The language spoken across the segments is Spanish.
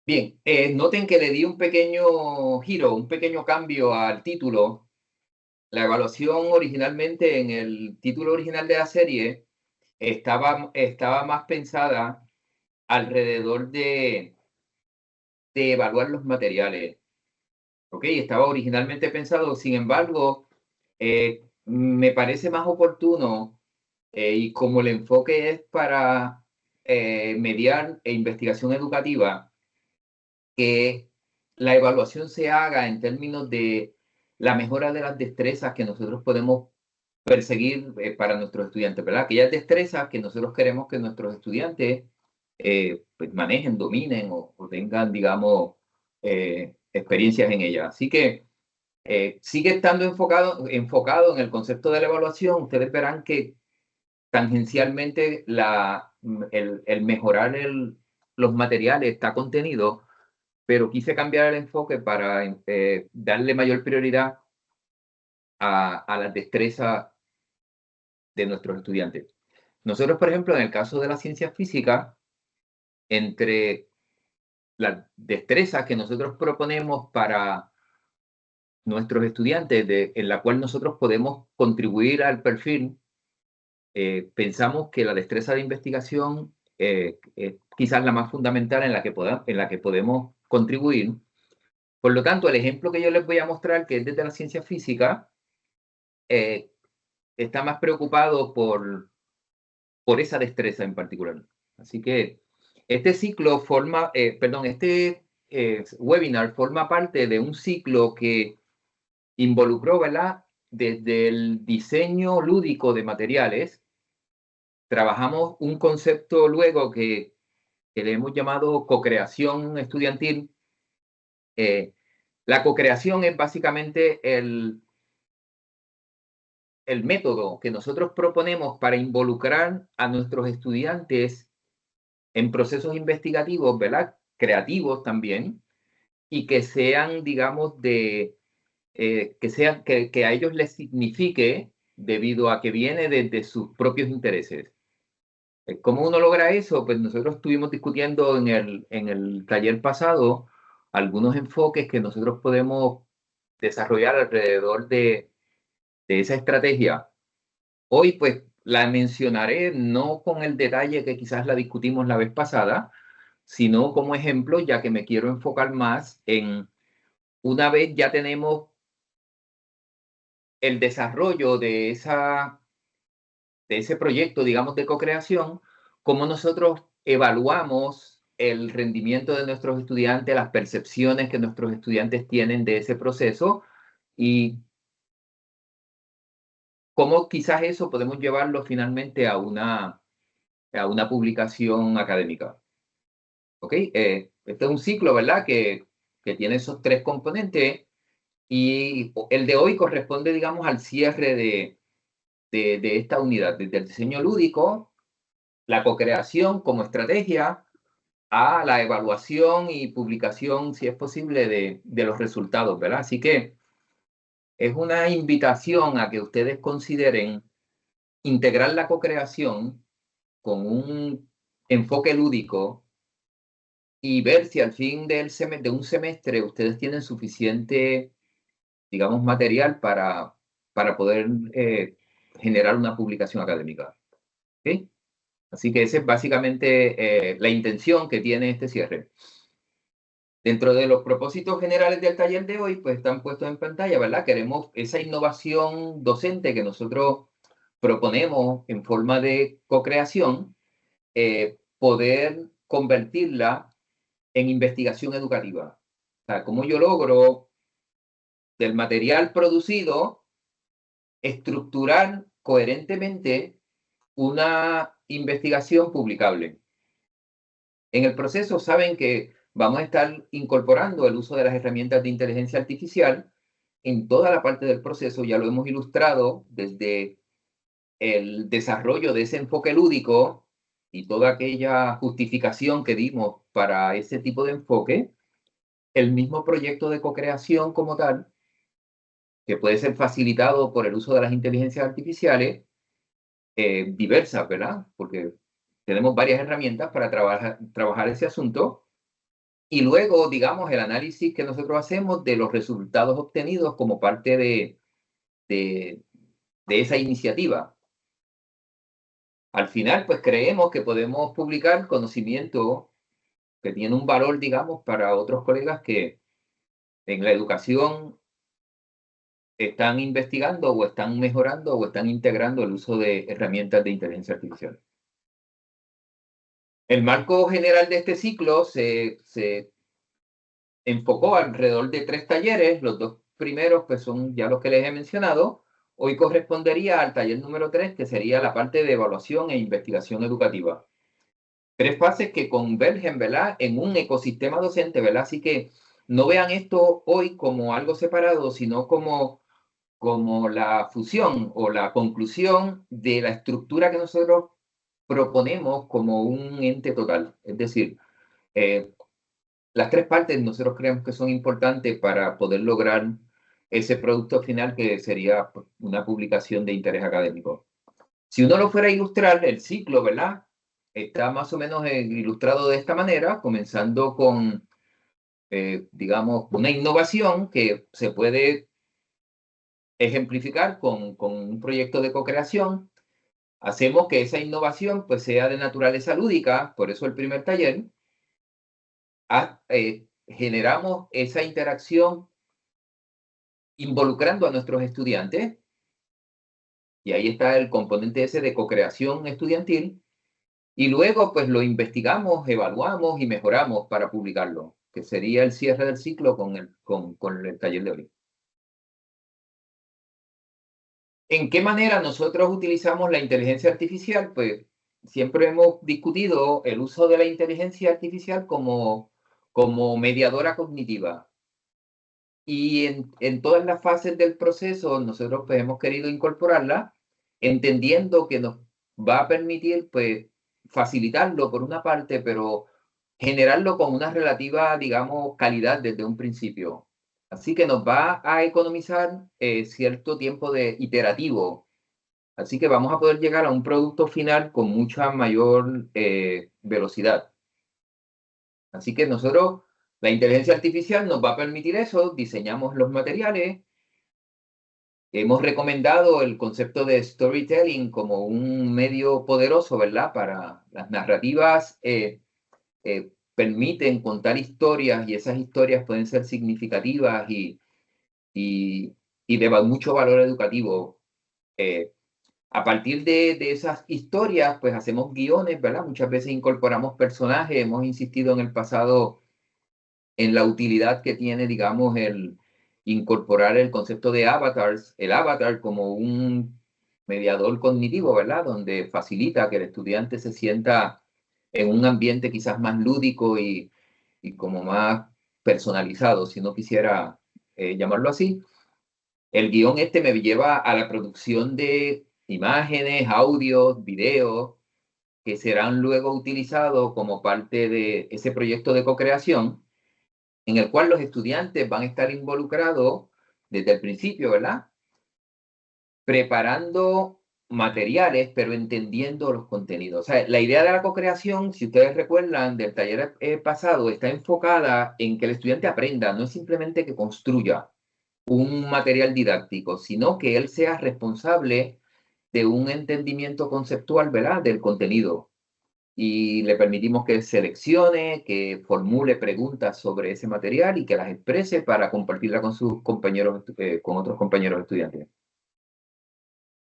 Bien, noten que le di un pequeño giro, un pequeño cambio al título. La evaluación originalmente en el título original de la serie estaba más pensada alrededor de evaluar los materiales. ¿Ok? Estaba originalmente pensado, sin embargo, me parece más oportuno y como el enfoque es para mediar e investigación educativa, que la evaluación se haga en términos de la mejora de las destrezas que nosotros podemos perseguir para nuestros estudiantes, ¿verdad? Aquellas destrezas que nosotros queremos que nuestros estudiantes pues manejen, dominen o tengan, digamos, experiencias en ellas. Así que sigue estando enfocado en el concepto de la evaluación. Ustedes verán que tangencialmente el mejorar los materiales está contenido, pero quise cambiar el enfoque para darle mayor prioridad a las destrezas de nuestros estudiantes. Nosotros, por ejemplo, en el caso de la ciencia física, entre las destrezas que nosotros proponemos para nuestros estudiantes, en la cual nosotros podemos contribuir al perfil, pensamos que la destreza de investigación es quizás la más fundamental en la que podemos contribuir. Por lo tanto, el ejemplo que yo les voy a mostrar, que es desde la ciencia física, eh, está más preocupado por esa destreza en particular. Así que este ciclo este webinar forma parte de un ciclo que involucró, ¿verdad? Desde el diseño lúdico de materiales, trabajamos un concepto luego que le hemos llamado cocreación estudiantil. La cocreación es básicamente el método que nosotros proponemos para involucrar a nuestros estudiantes en procesos investigativos, ¿verdad? Creativos también, y que sean, digamos, que a ellos les signifique debido a que viene desde sus propios intereses. ¿Cómo uno logra eso? Pues nosotros estuvimos discutiendo en el taller pasado algunos enfoques que nosotros podemos desarrollar alrededor de esa estrategia. Hoy, pues, la mencionaré no con el detalle que quizás la discutimos la vez pasada, sino como ejemplo, ya que me quiero enfocar más en una vez ya tenemos el desarrollo de ese proyecto, digamos, de co-creación, cómo nosotros evaluamos el rendimiento de nuestros estudiantes, las percepciones que nuestros estudiantes tienen de ese proceso y cómo quizás eso podemos llevarlo finalmente a una publicación académica. ¿Ok? Este es un ciclo, ¿verdad? Que tiene esos tres componentes y el de hoy corresponde, digamos, al cierre de esta unidad, desde el diseño lúdico, la co-creación como estrategia, a la evaluación y publicación, si es posible, de los resultados, ¿verdad? Así que es una invitación a que ustedes consideren integrar la co-creación con un enfoque lúdico y ver si al fin de un semestre ustedes tienen suficiente, digamos, material para poder generar una publicación académica. ¿Ok? Así que esa es básicamente la intención que tiene este cierre. Dentro de los propósitos generales del taller de hoy, pues están puestos en pantalla, ¿verdad? Queremos esa innovación docente que nosotros proponemos en forma de co-creación, poder convertirla en investigación educativa. O sea, cómo yo logro del material producido estructurar coherentemente una investigación publicable. En el proceso saben que vamos a estar incorporando el uso de las herramientas de inteligencia artificial en toda la parte del proceso. Ya lo hemos ilustrado desde el desarrollo de ese enfoque lúdico y toda aquella justificación que dimos para ese tipo de enfoque. El mismo proyecto de co-creación como tal, que puede ser facilitado por el uso de las inteligencias artificiales, diversas, ¿verdad? Porque tenemos varias herramientas para trabajar ese asunto. Y luego, digamos, el análisis que nosotros hacemos de los resultados obtenidos como parte de esa iniciativa. Al final, pues creemos que podemos publicar conocimiento que tiene un valor, digamos, para otros colegas que en la educación están investigando o están mejorando o están integrando el uso de herramientas de inteligencia artificial. El marco general de este ciclo se enfocó alrededor de 3 talleres. Los 2 primeros, pues, son ya los que les he mencionado. Hoy correspondería al taller número 3, que sería la parte de evaluación e investigación educativa. 3 fases que convergen, ¿verdad?, en un ecosistema docente, ¿verdad? Así que no vean esto hoy como algo separado, sino como la fusión o la conclusión de la estructura que nosotros proponemos como un ente total. Es decir, eh, las 3 partes nosotros creemos que son importantes para poder lograr ese producto final que sería pues, una publicación de interés académico. Si uno lo fuera a ilustrar, el ciclo, ¿verdad? Está más o menos ilustrado de esta manera, comenzando con, digamos, una innovación que se puede ejemplificar con un proyecto de co-creación. Hacemos que esa innovación pues, sea de naturaleza lúdica, por eso el primer taller. Generamos esa interacción involucrando a nuestros estudiantes, y ahí está el componente ese de co-creación estudiantil, y luego pues lo investigamos, evaluamos y mejoramos para publicarlo, que sería el cierre del ciclo con el taller de hoy. ¿En qué manera nosotros utilizamos la inteligencia artificial? Pues siempre hemos discutido el uso de la inteligencia artificial como mediadora cognitiva. Y en todas las fases del proceso nosotros pues hemos querido incorporarla, entendiendo que nos va a permitir pues facilitarlo por una parte, pero generarlo con una relativa, digamos, calidad desde un principio. Así que nos va a economizar cierto tiempo de iterativo. Así que vamos a poder llegar a un producto final con mucha mayor velocidad. Así que nosotros, la inteligencia artificial nos va a permitir eso, diseñamos los materiales. Hemos recomendado el concepto de storytelling como un medio poderoso, ¿verdad? Para las narrativas permiten contar historias y esas historias pueden ser significativas y, y de mucho valor educativo. Eh, a partir de esas historias, pues hacemos guiones, ¿verdad? Muchas veces incorporamos personajes, hemos insistido en el pasado en la utilidad que tiene, digamos, el incorporar el concepto de avatars, el avatar como un mediador cognitivo, ¿verdad? Donde facilita que el estudiante se sienta en un ambiente quizás más lúdico y como más personalizado, si no quisiera llamarlo así. El guión este me lleva a la producción de imágenes, audios, videos, que serán luego utilizados como parte de ese proyecto de co-creación en el cual los estudiantes van a estar involucrados desde el principio, ¿verdad? Preparando materiales, pero entendiendo los contenidos. O sea, la idea de la co-creación, si ustedes recuerdan del taller pasado, está enfocada en que el estudiante aprenda, no es simplemente que construya un material didáctico, sino que él sea responsable de un entendimiento conceptual, ¿verdad?, del contenido y le permitimos que seleccione, que formule preguntas sobre ese material y que las exprese para compartirla con sus compañeros, con otros compañeros estudiantes.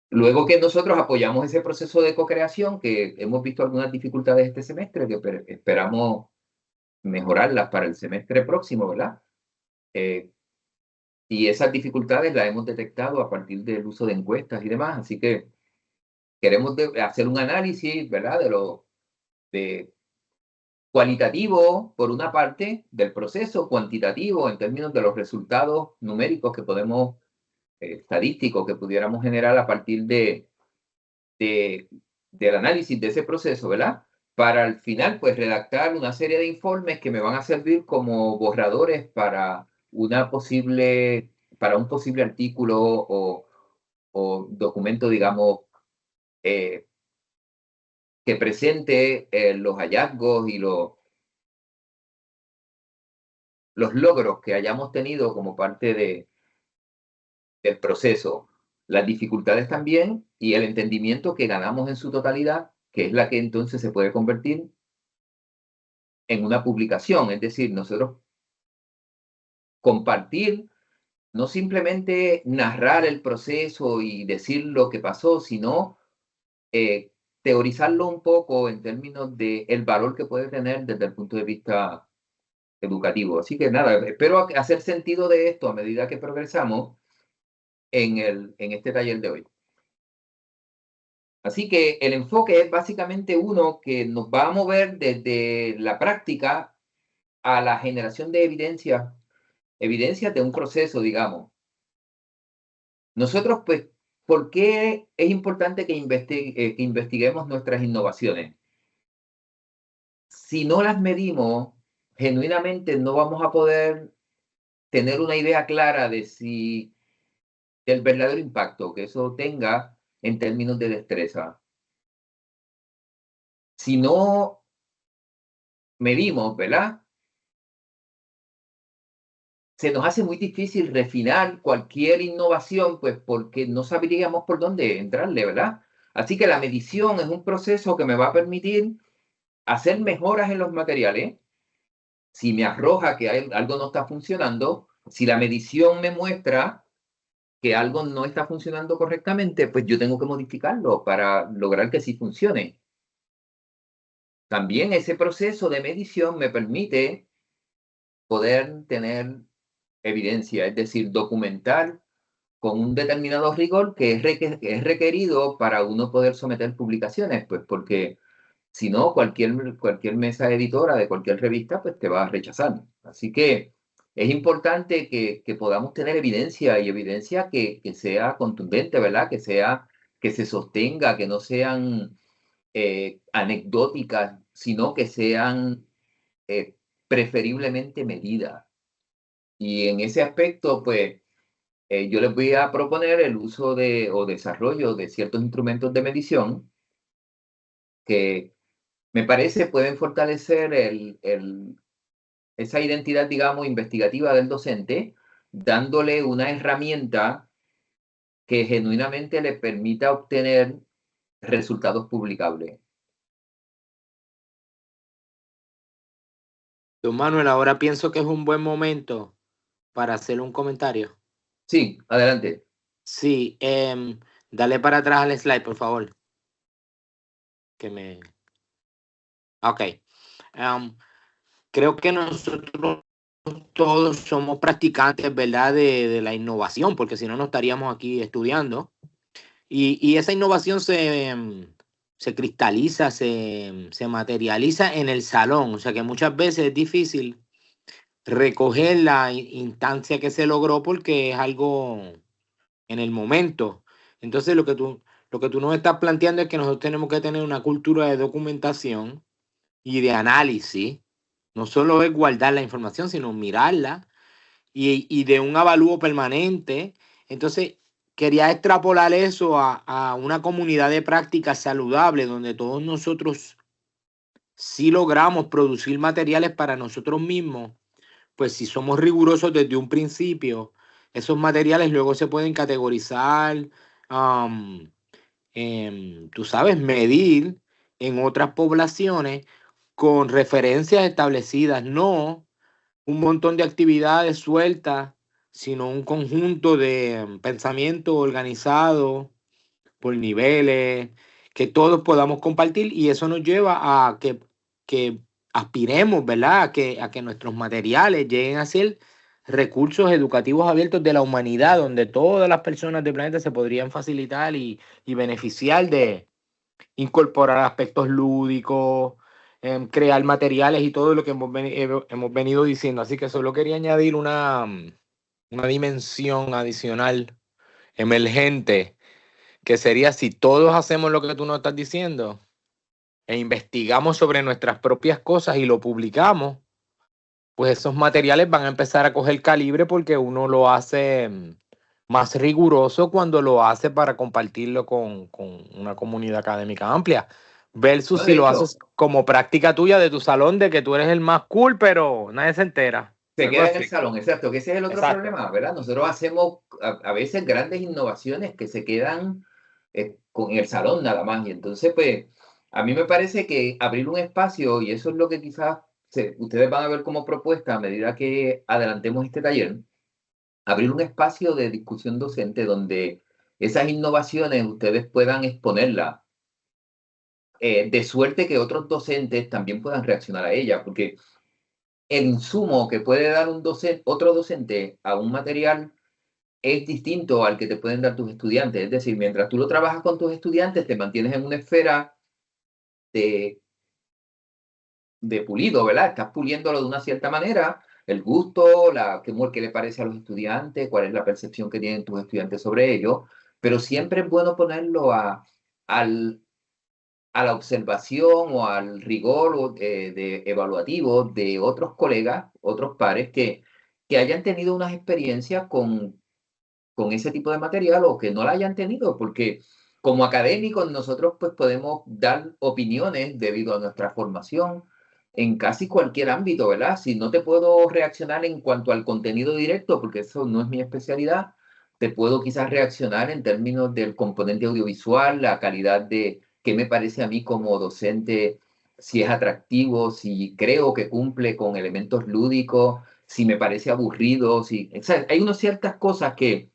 Luego que nosotros apoyamos ese proceso de co-creación, que hemos visto algunas dificultades este semestre, que esperamos mejorarlas para el semestre próximo, ¿verdad? Eh, y esas dificultades las hemos detectado a partir del uso de encuestas y demás, así que queremos hacer un análisis, ¿verdad? De cualitativo, por una parte, del proceso, cuantitativo en términos de los resultados numéricos que podemos, estadísticos que pudiéramos generar a partir de, del análisis de ese proceso, ¿verdad? Para al final, pues, redactar una serie de informes que me van a servir como borradores para un posible artículo o documento, digamos, eh, que presente los hallazgos los logros que hayamos tenido como parte del proceso, las dificultades también y el entendimiento que ganamos en su totalidad, que es la que entonces se puede convertir en una publicación. Es decir, nosotros compartir, no simplemente narrar el proceso y decir lo que pasó, sino eh, teorizarlo un poco en términos de el valor que puede tener desde el punto de vista educativo. Así que nada, espero hacer sentido de esto a medida que progresamos en este taller de hoy. Así que el enfoque es básicamente uno que nos va a mover desde la práctica a la generación de evidencia de un proceso, digamos. Nosotros, pues, ¿por qué es importante que investiguemos nuestras innovaciones? Si no las medimos, genuinamente no vamos a poder tener una idea clara de si del verdadero impacto que eso tenga en términos de destreza. Si no medimos, ¿verdad? Se nos hace muy difícil refinar cualquier innovación, pues porque no sabríamos por dónde entrarle, ¿verdad? Así que la medición es un proceso que me va a permitir hacer mejoras en los materiales. Si me arroja que algo no está funcionando, si la medición me muestra que algo no está funcionando correctamente, pues yo tengo que modificarlo para lograr que sí funcione. También ese proceso de medición me permite poder tener evidencia, es decir, documentar con un determinado rigor que es requerido para uno poder someter publicaciones, pues porque si no, cualquier mesa editora de cualquier revista pues te va a rechazar. Así que es importante que podamos tener evidencia y evidencia que sea contundente, ¿verdad? Que se sostenga, que no sean anecdóticas, sino que sean eh, preferiblemente medidas. Y en ese aspecto, pues, yo les voy a proponer el uso o desarrollo de ciertos instrumentos de medición que me parece pueden fortalecer esa identidad, digamos, investigativa del docente, dándole una herramienta que genuinamente le permita obtener resultados publicables. Don Manuel, ahora pienso que es un buen momento para hacer un comentario. Sí, adelante. Sí, dale para atrás al slide, por favor. Que me... Ok. Creo que nosotros todos somos practicantes, ¿verdad? De la innovación, porque si no, no estaríamos aquí estudiando. Y esa innovación se cristaliza, se materializa en el salón. O sea que muchas veces es difícil recoger la instancia que se logró porque es algo en el momento. Entonces lo que tú nos estás planteando es que nosotros tenemos que tener una cultura de documentación y de análisis. No solo es guardar la información, sino mirarla y de un avalúo permanente. Entonces, quería extrapolar eso a una comunidad de prácticas saludable donde todos nosotros sí logramos producir materiales para nosotros mismos. Pues si somos rigurosos desde un principio, esos materiales luego se pueden categorizar, um, tú sabes, medir en otras poblaciones con referencias establecidas, no un montón de actividades sueltas, sino un conjunto de pensamiento organizado por niveles, que todos podamos compartir y eso nos lleva a que aspiremos, ¿verdad? A que nuestros materiales lleguen a ser recursos educativos abiertos de la humanidad, donde todas las personas del planeta se podrían facilitar y beneficiar de incorporar aspectos lúdicos, crear materiales y todo lo que hemos venido diciendo. Así que solo quería añadir una dimensión adicional, emergente, que sería si todos hacemos lo que tú nos estás diciendo e investigamos sobre nuestras propias cosas y lo publicamos, pues esos materiales van a empezar a coger calibre porque uno lo hace más riguroso cuando lo hace para compartirlo con una comunidad académica amplia, versus No, si de lo hecho, haces como práctica tuya de tu salón, de que tú eres el más cool, pero nadie se entera. Se algo queda en así. el salón, exacto, que ese es el otro Exacto. problema, ¿verdad? Nosotros hacemos a veces grandes innovaciones que se quedan con el salón nada más. Y entonces, pues, a mí me parece que abrir un espacio, y eso es lo que quizás ustedes van a ver como propuesta a medida que adelantemos este taller, abrir un espacio de discusión docente donde esas innovaciones ustedes puedan exponerlas, de suerte que otros docentes también puedan reaccionar a ellas, porque el insumo que puede dar un docente, otro docente a un material es distinto al que te pueden dar tus estudiantes. Es decir, mientras tú lo trabajas con tus estudiantes, te mantienes en una esfera de, de pulido, ¿verdad? Estás puliéndolo de una cierta manera, el gusto, qué le parece a los estudiantes, cuál es la percepción que tienen tus estudiantes sobre ello, pero siempre es bueno ponerlo al, a la observación o al rigor de evaluativo de otros colegas, otros pares que hayan tenido unas experiencias con ese tipo de material o que no la hayan tenido, porque como académicos nosotros pues podemos dar opiniones debido a nuestra formación en casi cualquier ámbito, ¿verdad? Si no te puedo reaccionar en cuanto al contenido directo, porque eso no es mi especialidad, te puedo quizás reaccionar en términos del componente audiovisual, la calidad de qué me parece a mí como docente, si es atractivo, si creo que cumple con elementos lúdicos, si me parece aburrido, si, o sea, hay unas ciertas cosas que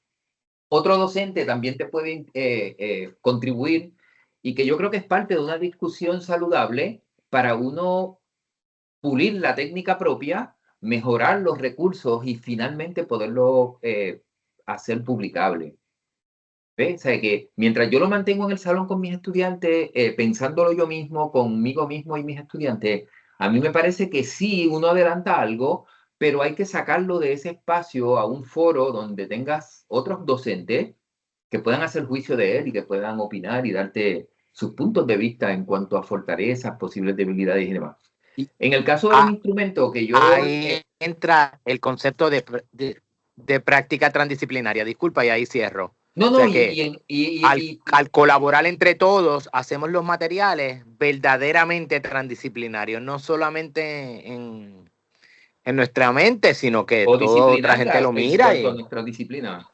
otro docente también te puede contribuir y que yo creo que es parte de una discusión saludable para uno pulir la técnica propia, mejorar los recursos y finalmente poderlo hacer publicable. ¿Ves? O sea, que mientras yo lo mantengo en el salón con mis estudiantes, pensándolo yo mismo, conmigo mismo y mis estudiantes, a mí me parece que sí, uno adelanta algo, pero hay que sacarlo de ese espacio a un foro donde tengas otros docentes que puedan hacer juicio de él y que puedan opinar y darte sus puntos de vista en cuanto a fortalezas, posibles debilidades y demás. Y En el caso de los a- instrumentos que yo... ahí entra el concepto de práctica transdisciplinaria. Disculpa, y ahí cierro. no, O no, sea que al colaborar entre todos, hacemos los materiales verdaderamente transdisciplinarios, no solamente en nuestra mente, sino que o toda otra disciplinar gente lo en mira. cuanto a Y nuestra disciplina.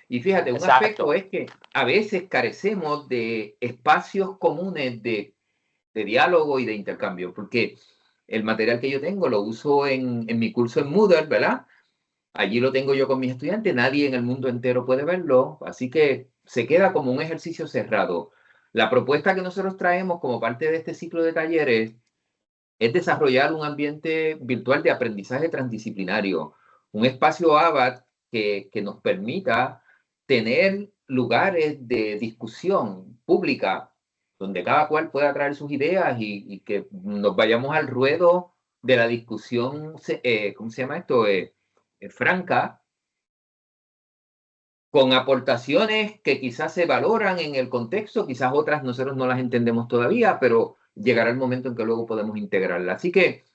Y fíjate, un aspecto exacto. es que a veces carecemos de espacios comunes de diálogo y de intercambio, porque el material que yo tengo lo uso en mi curso en Moodle, ¿verdad? Allí lo tengo yo con mis estudiantes, nadie en el mundo entero puede verlo, así que se queda como un ejercicio cerrado. La propuesta que nosotros traemos como parte de este ciclo de talleres es desarrollar un ambiente virtual de aprendizaje transdisciplinario, un espacio ABAT que nos permita tener lugares de discusión pública donde cada cual pueda traer sus ideas y que nos vayamos al ruedo de la discusión, ¿cómo se llama esto? Franca, con aportaciones que quizás se valoran en el contexto, quizás otras nosotros no las entendemos todavía, pero llegará el momento en que luego podemos integrarlas. Así que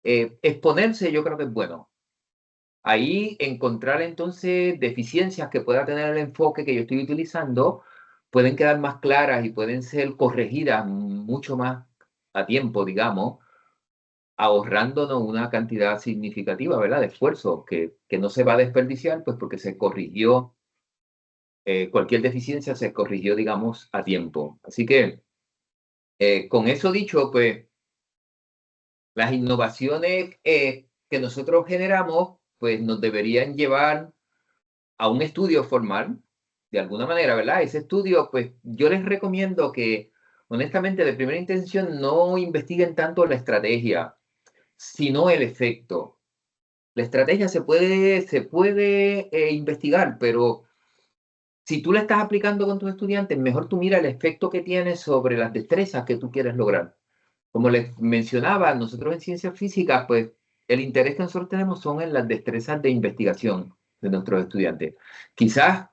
exponerse yo creo que es bueno. Ahí encontrar entonces deficiencias que pueda tener el enfoque que yo estoy utilizando pueden quedar más claras y pueden ser corregidas mucho más a tiempo, digamos, ahorrándonos una cantidad significativa, ¿verdad? De esfuerzo que no se va a desperdiciar, pues porque se corrigió, cualquier deficiencia se corrigió, digamos, a tiempo. Así que, con eso dicho, pues las innovaciones que nosotros generamos, pues nos deberían llevar a un estudio formal, de alguna manera, ¿verdad? Ese estudio, pues yo les recomiendo que, honestamente, de primera intención, no investiguen tanto la estrategia, sino el efecto. La estrategia se puede investigar, pero si tú la estás aplicando con tus estudiantes, mejor tú mira el efecto que tiene sobre las destrezas que tú quieres lograr. Como les mencionaba, nosotros en ciencias físicas, pues el interés que nosotros tenemos son en las destrezas de investigación de nuestros estudiantes. Quizás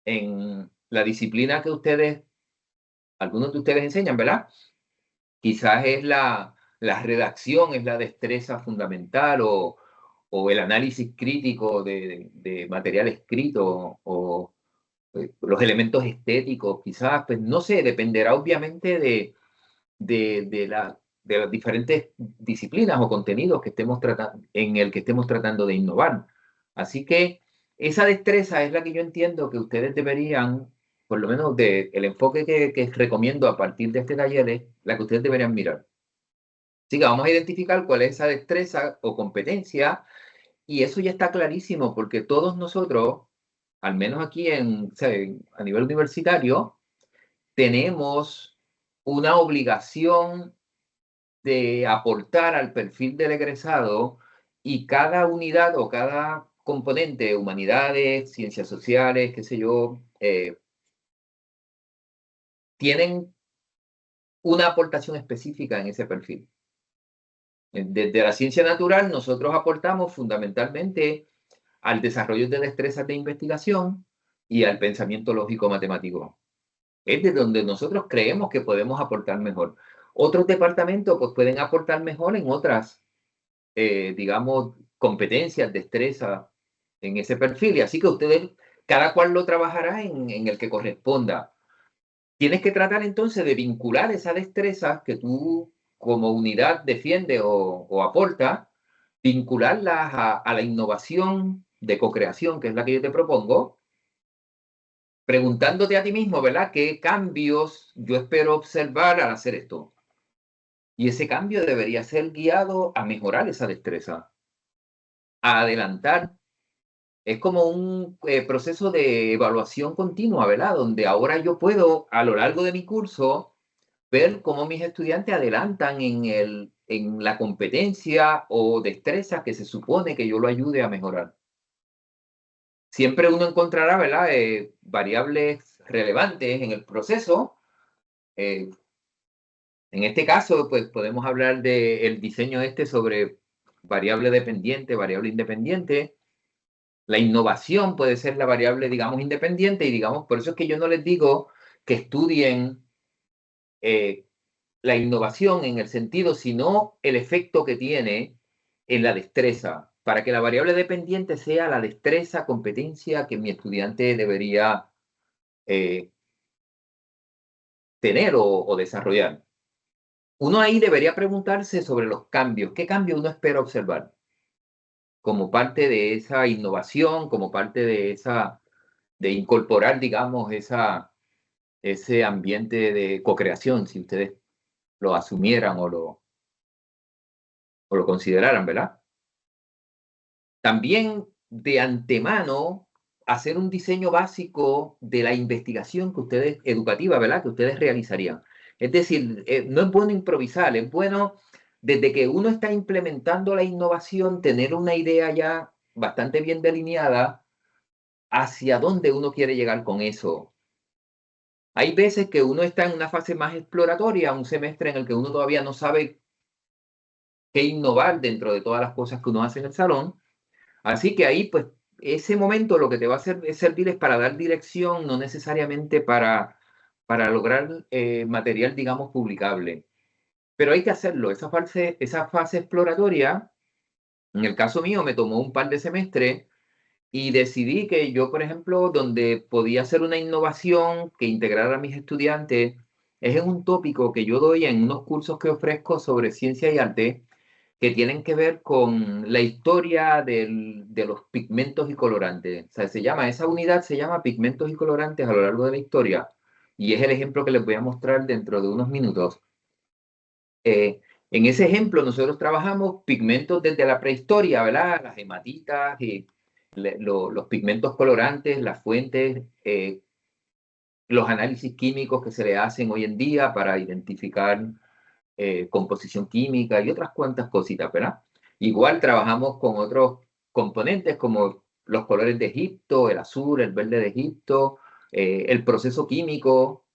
en la disciplina que algunos de ustedes enseñan, ¿verdad? Quizás es la redacción, es la destreza fundamental o el análisis crítico de material escrito o los elementos estéticos, quizás, pues no sé, dependerá obviamente de de las diferentes disciplinas o contenidos que estemos en el que estemos tratando de innovar. Así que esa destreza es la que yo entiendo que ustedes deberían, por lo menos el enfoque que recomiendo a partir de este taller, es la que ustedes deberían mirar. Así que vamos a identificar cuál es esa destreza o competencia, y eso ya está clarísimo porque todos nosotros, al menos aquí a nivel universitario, tenemos una obligación de aportar al perfil del egresado, y cada unidad o cada componente, humanidades, ciencias sociales, qué sé yo, tienen una aportación específica en ese perfil. Desde la ciencia natural, nosotros aportamos fundamentalmente al desarrollo de destrezas de investigación y al pensamiento lógico matemático. Es de donde nosotros creemos que podemos aportar mejor. Otros departamentos pues, pueden aportar mejor en otras, digamos, competencias, destrezas en ese perfil. Y así que ustedes, cada cual lo trabajará en el que corresponda. Tienes que tratar entonces de vincular esa destreza que tú como unidad defiende o aporta, vincularlas a la innovación de co-creación, que es la que yo te propongo, preguntándote a ti mismo, ¿verdad? ¿Qué cambios yo espero observar al hacer esto? Y ese cambio debería ser guiado a mejorar esa destreza, a adelantar. Es como un proceso de evaluación continua, ¿verdad? Donde ahora yo puedo, a lo largo de mi curso, ver cómo mis estudiantes adelantan en la competencia o destreza que se supone que yo lo ayude a mejorar. Siempre uno encontrará, ¿verdad? Variables relevantes en el proceso. En este caso, pues podemos hablar del diseño sobre variable dependiente, variable independiente. La innovación puede ser la variable, digamos, independiente, y digamos, por eso es que yo no les digo que estudien la innovación en el sentido, sino el efecto que tiene en la destreza, para que la variable dependiente sea la destreza, competencia que mi estudiante debería tener o desarrollar. Uno ahí debería preguntarse sobre los cambios. ¿Qué cambio uno espera observar? Como parte de esa innovación, como parte de incorporar, digamos, ese ambiente de co-creación, si ustedes lo asumieran o lo consideraran, ¿verdad? También de antemano hacer un diseño básico de la investigación que ustedes, educativa, ¿verdad? Que ustedes realizarían. Es decir, no es bueno improvisar, es bueno desde que uno está implementando la innovación, tener una idea ya bastante bien delineada hacia dónde uno quiere llegar con eso. Hay veces que uno está en una fase más exploratoria, un semestre en el que uno todavía no sabe qué innovar dentro de todas las cosas que uno hace en el salón. Así que ahí, pues, ese momento lo que te va a servir es para dar dirección, no necesariamente para lograr material, digamos, publicable. Pero hay que hacerlo. Esa fase exploratoria, en el caso mío, me tomó un par de semestres, y decidí que yo, por ejemplo, donde podía hacer una innovación que integrara a mis estudiantes, es en un tópico que yo doy en unos cursos que ofrezco sobre ciencia y arte, que tienen que ver con la historia de los pigmentos y colorantes. O sea, esa unidad se llama pigmentos y colorantes a lo largo de la historia, y es el ejemplo que les voy a mostrar dentro de unos minutos. En ese ejemplo, nosotros trabajamos pigmentos desde la prehistoria, ¿verdad? Las hematitas y los pigmentos colorantes, las fuentes, los análisis químicos que se le hacen hoy en día para identificar composición química y otras cuantas cositas, ¿verdad? Igual trabajamos con otros componentes como los colores de Egipto, el azul, el verde de Egipto, el proceso químico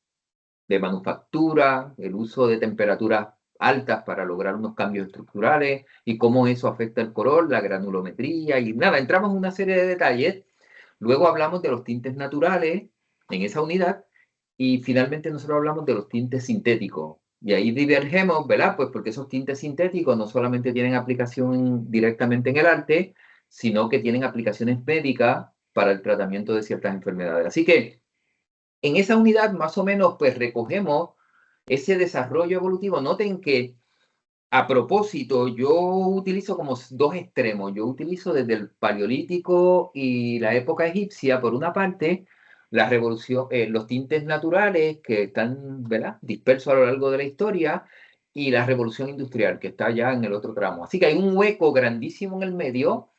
de manufactura, el uso de temperaturas altas para lograr unos cambios estructurales y cómo eso afecta el color, la granulometría y nada, entramos en una serie de detalles. Luego hablamos de los tintes naturales en esa unidad, y finalmente nosotros hablamos de los tintes sintéticos. Y ahí divergemos, ¿verdad? Pues porque esos tintes sintéticos no solamente tienen aplicación directamente en el arte, sino que tienen aplicaciones médicas para el tratamiento de ciertas enfermedades. Así que en esa unidad más o menos pues recogemos ese desarrollo evolutivo. Noten que A propósito, yo utilizo como dos extremos. Yo utilizo desde el Paleolítico y la época egipcia, por una parte, la revolución, los tintes naturales que están, ¿verdad?, dispersos a lo largo de la historia, y la revolución industrial, que está ya en el otro tramo. Así que hay un hueco grandísimo en el medio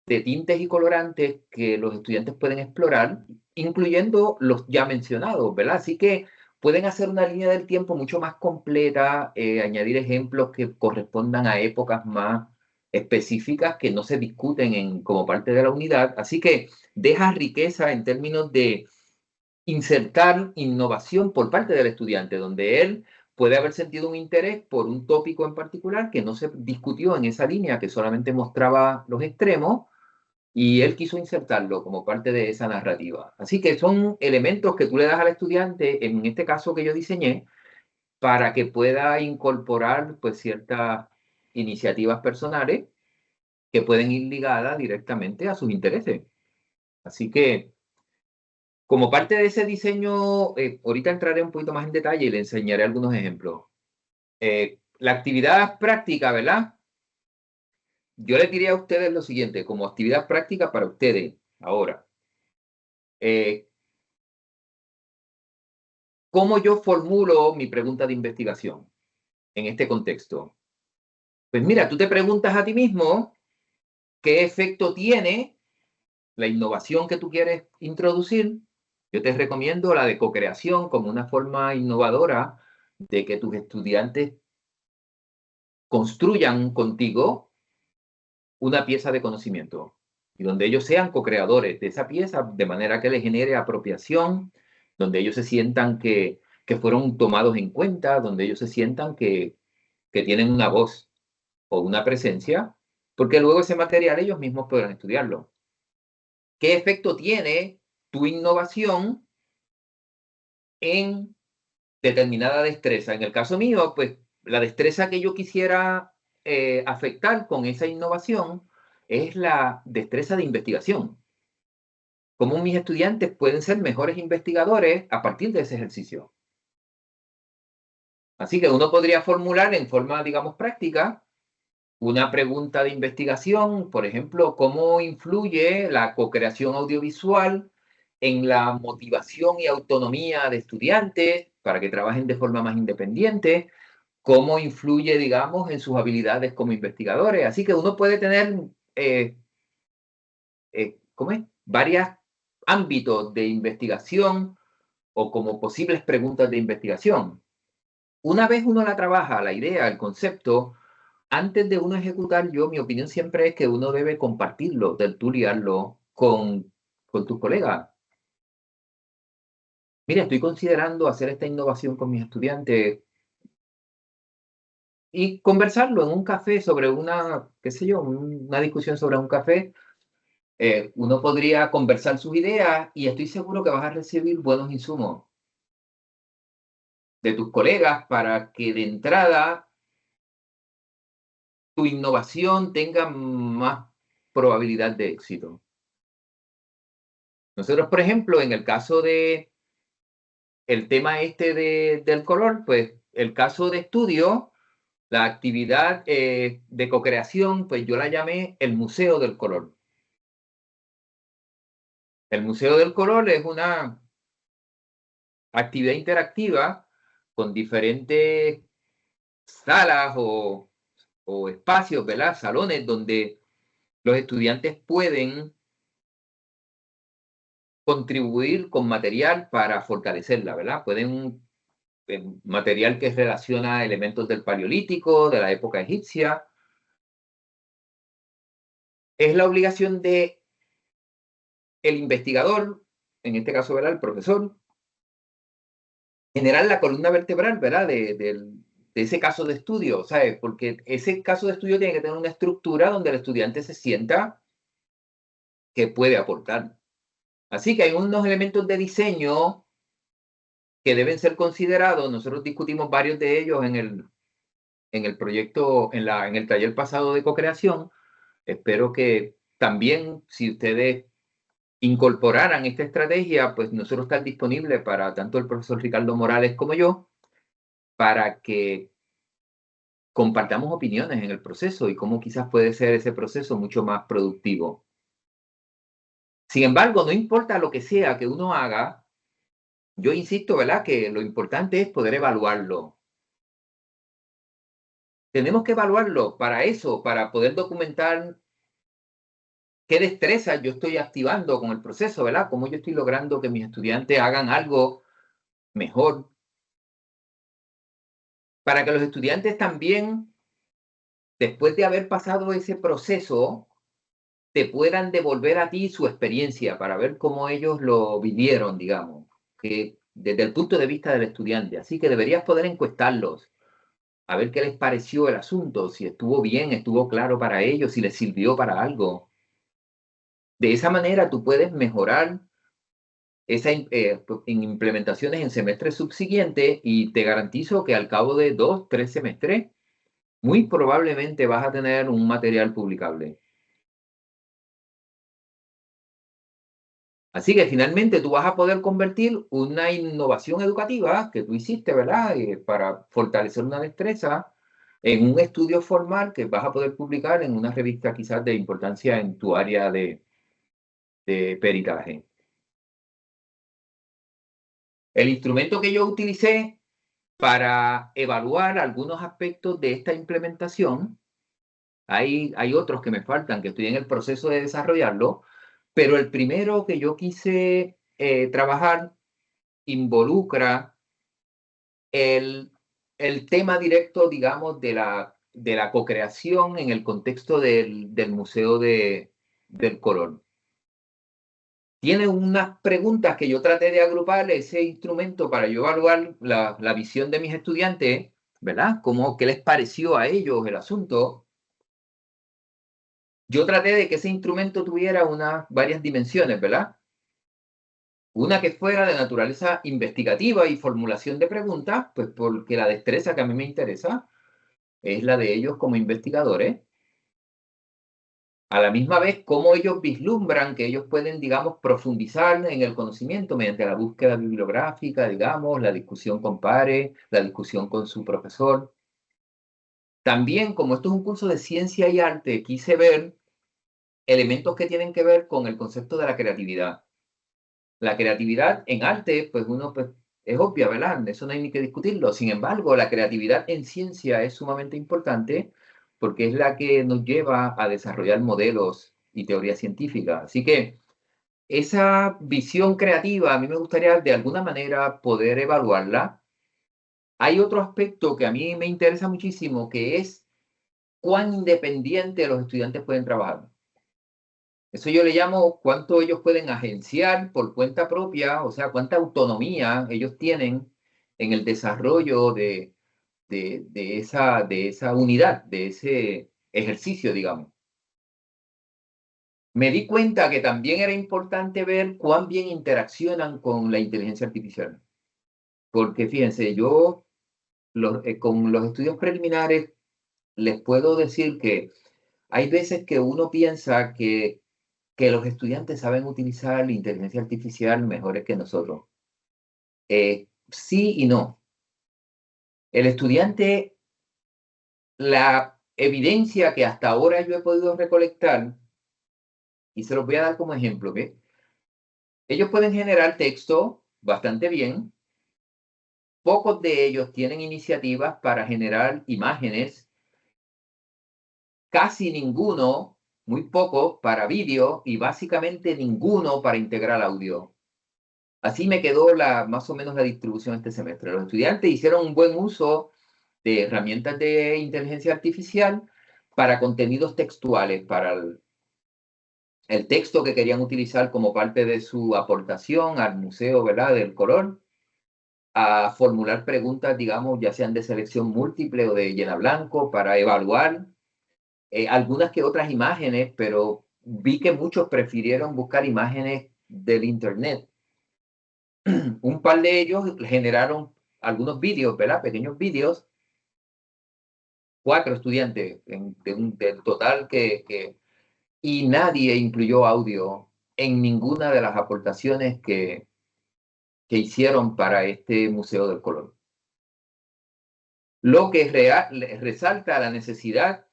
de tintes y colorantes que los estudiantes pueden explorar, incluyendo los ya mencionados, ¿verdad? Así que pueden hacer una línea del tiempo mucho más completa, añadir ejemplos que correspondan a épocas más específicas que no se discuten como parte de la unidad. Así que deja riqueza en términos de insertar innovación por parte del estudiante, donde él puede haber sentido un interés por un tópico en particular que no se discutió en esa línea, que solamente mostraba los extremos, y él quiso insertarlo como parte de esa narrativa. Así que son elementos que tú le das al estudiante, en este caso que yo diseñé, para que pueda incorporar pues ciertas iniciativas personales que pueden ir ligadas directamente a sus intereses. Así que, como parte de ese diseño, ahorita entraré un poquito más en detalle y le enseñaré algunos ejemplos. La actividad práctica, ¿verdad? Yo les diría a ustedes lo siguiente, como actividad práctica para ustedes ahora. ¿Cómo yo formulo mi pregunta de investigación en este contexto? Pues mira, tú te preguntas a ti mismo qué efecto tiene la innovación que tú quieres introducir. Yo te recomiendo la de co-creación como una forma innovadora de que tus estudiantes construyan contigo una pieza de conocimiento y donde ellos sean co-creadores de esa pieza de manera que les genere apropiación, donde ellos se sientan que fueron tomados en cuenta, donde ellos se sientan que tienen una voz o una presencia, porque luego ese material ellos mismos podrán estudiarlo. ¿Qué efecto tiene tu innovación en determinada destreza? En el caso mío, pues la destreza que yo quisiera afectar con esa innovación es la destreza de investigación. Cómo mis estudiantes pueden ser mejores investigadores a partir de ese ejercicio. Así que uno podría formular en forma, digamos, práctica una pregunta de investigación, por ejemplo, ¿cómo influye la co-creación audiovisual en la motivación y autonomía de estudiantes para que trabajen de forma más independiente? ¿Cómo influye, digamos, en sus habilidades como investigadores? Así que uno puede tener, ¿cómo es?, varios ámbitos de investigación o como posibles preguntas de investigación. Una vez uno la trabaja, la idea, el concepto, antes de uno ejecutar, mi opinión siempre es que uno debe compartirlo, tertuliarlo con tus colegas. Mira, estoy considerando hacer esta innovación con mis estudiantes y conversarlo en un café sobre una, qué sé yo, una discusión sobre un café. Uno podría conversar sus ideas y estoy seguro que vas a recibir buenos insumos de tus colegas para que de entrada tu innovación tenga más probabilidad de éxito. Nosotros, por ejemplo, en el caso de el tema este del color, pues el caso de estudio, la actividad de co-creación, pues yo la llamé el Museo del Color. El Museo del Color es una actividad interactiva con diferentes salas o espacios, ¿verdad? Salones donde los estudiantes pueden contribuir con material para fortalecerla, ¿verdad? Pueden, material que relaciona elementos del Paleolítico, de la época egipcia. Es la obligación de el investigador, en este caso, ¿verdad?, el profesor, generar la columna vertebral, ¿verdad?, de ese caso de estudio, ¿sabes? Porque ese caso de estudio tiene que tener una estructura donde el estudiante se sienta que puede aportar. Así que hay unos elementos de diseño que deben ser considerados. Nosotros discutimos varios de ellos en el proyecto, en el taller pasado de co-creación. Espero que también, si ustedes incorporaran esta estrategia, pues nosotros estamos disponibles para tanto el profesor Ricardo Morales como yo, para que compartamos opiniones en el proceso y cómo quizás puede ser ese proceso mucho más productivo. Sin embargo, no importa lo que sea que uno haga, yo insisto, ¿verdad?, que lo importante es poder evaluarlo. Tenemos que evaluarlo para eso, para poder documentar qué destrezas yo estoy activando con el proceso, ¿verdad? Cómo yo estoy logrando que mis estudiantes hagan algo mejor. Para que los estudiantes también, después de haber pasado ese proceso, te puedan devolver a ti su experiencia para ver cómo ellos lo vivieron, digamos, que desde el punto de vista del estudiante. Así que deberías poder encuestarlos, a ver qué les pareció el asunto, si estuvo bien, estuvo claro para ellos, si les sirvió para algo. De esa manera tú puedes mejorar en implementaciones en semestres subsiguientes y te garantizo que al cabo de 2, 3 semestres, muy probablemente vas a tener un material publicable. Así que finalmente tú vas a poder convertir una innovación educativa que tú hiciste, ¿verdad? Para fortalecer una destreza en un estudio formal que vas a poder publicar en una revista quizás de importancia en tu área de peritaje. El instrumento que yo utilicé para evaluar algunos aspectos de esta implementación, hay otros que me faltan, que estoy en el proceso de desarrollarlo, pero el primero que yo quise trabajar involucra el, el tema directo, digamos, de la co-creación en el contexto del Museo del Colón. Tiene unas preguntas que yo traté de agrupar ese instrumento para yo evaluar la visión de mis estudiantes, ¿verdad? ¿Qué les pareció a ellos el asunto? Yo traté de que ese instrumento tuviera varias dimensiones, ¿verdad? Una que fuera de naturaleza investigativa y formulación de preguntas, pues porque la destreza que a mí me interesa es la de ellos como investigadores. A la misma vez, cómo ellos vislumbran que ellos pueden, digamos, profundizar en el conocimiento mediante la búsqueda bibliográfica, digamos, la discusión con pares, la discusión con su profesor. También, como esto es un curso de ciencia y arte, quise ver elementos que tienen que ver con el concepto de la creatividad. La creatividad en arte, pues es obvia, ¿verdad? Eso no hay ni que discutirlo. Sin embargo, la creatividad en ciencia es sumamente importante porque es la que nos lleva a desarrollar modelos y teoría científica. Así que esa visión creativa, a mí me gustaría de alguna manera poder evaluarla. Hay otro aspecto que a mí me interesa muchísimo, que es cuán independiente los estudiantes pueden trabajar. Eso yo le llamo cuánto ellos pueden agenciar por cuenta propia, o sea, cuánta autonomía ellos tienen en el desarrollo de esa unidad, de ese ejercicio, digamos. Me di cuenta que también era importante ver cuán bien interaccionan con la inteligencia artificial. Porque fíjense, yo con los estudios preliminares les puedo decir que hay veces que uno piensa que los estudiantes saben utilizar la inteligencia artificial mejores que nosotros. Sí y no. El estudiante, la evidencia que hasta ahora yo he podido recolectar, y se los voy a dar como ejemplo, ¿ve? Ellos pueden generar texto bastante bien. Pocos de ellos tienen iniciativas para generar imágenes, casi ninguno, muy poco para vídeo y básicamente ninguno para integrar audio. Así me quedó más o menos la distribución este semestre. Los estudiantes hicieron un buen uso de herramientas de inteligencia artificial para contenidos textuales, para el texto que querían utilizar como parte de su aportación al Museo, ¿verdad?, del Colón, a formular preguntas, digamos, ya sean de selección múltiple o de llena blanco, para evaluar algunas que otras imágenes, pero vi que muchos prefirieron buscar imágenes del Internet. Un par de ellos generaron algunos vídeos, ¿verdad? Pequeños vídeos. 4 estudiantes del total y nadie incluyó audio en ninguna de las aportaciones que hicieron para este Museo del Colón. lo que resalta la necesidad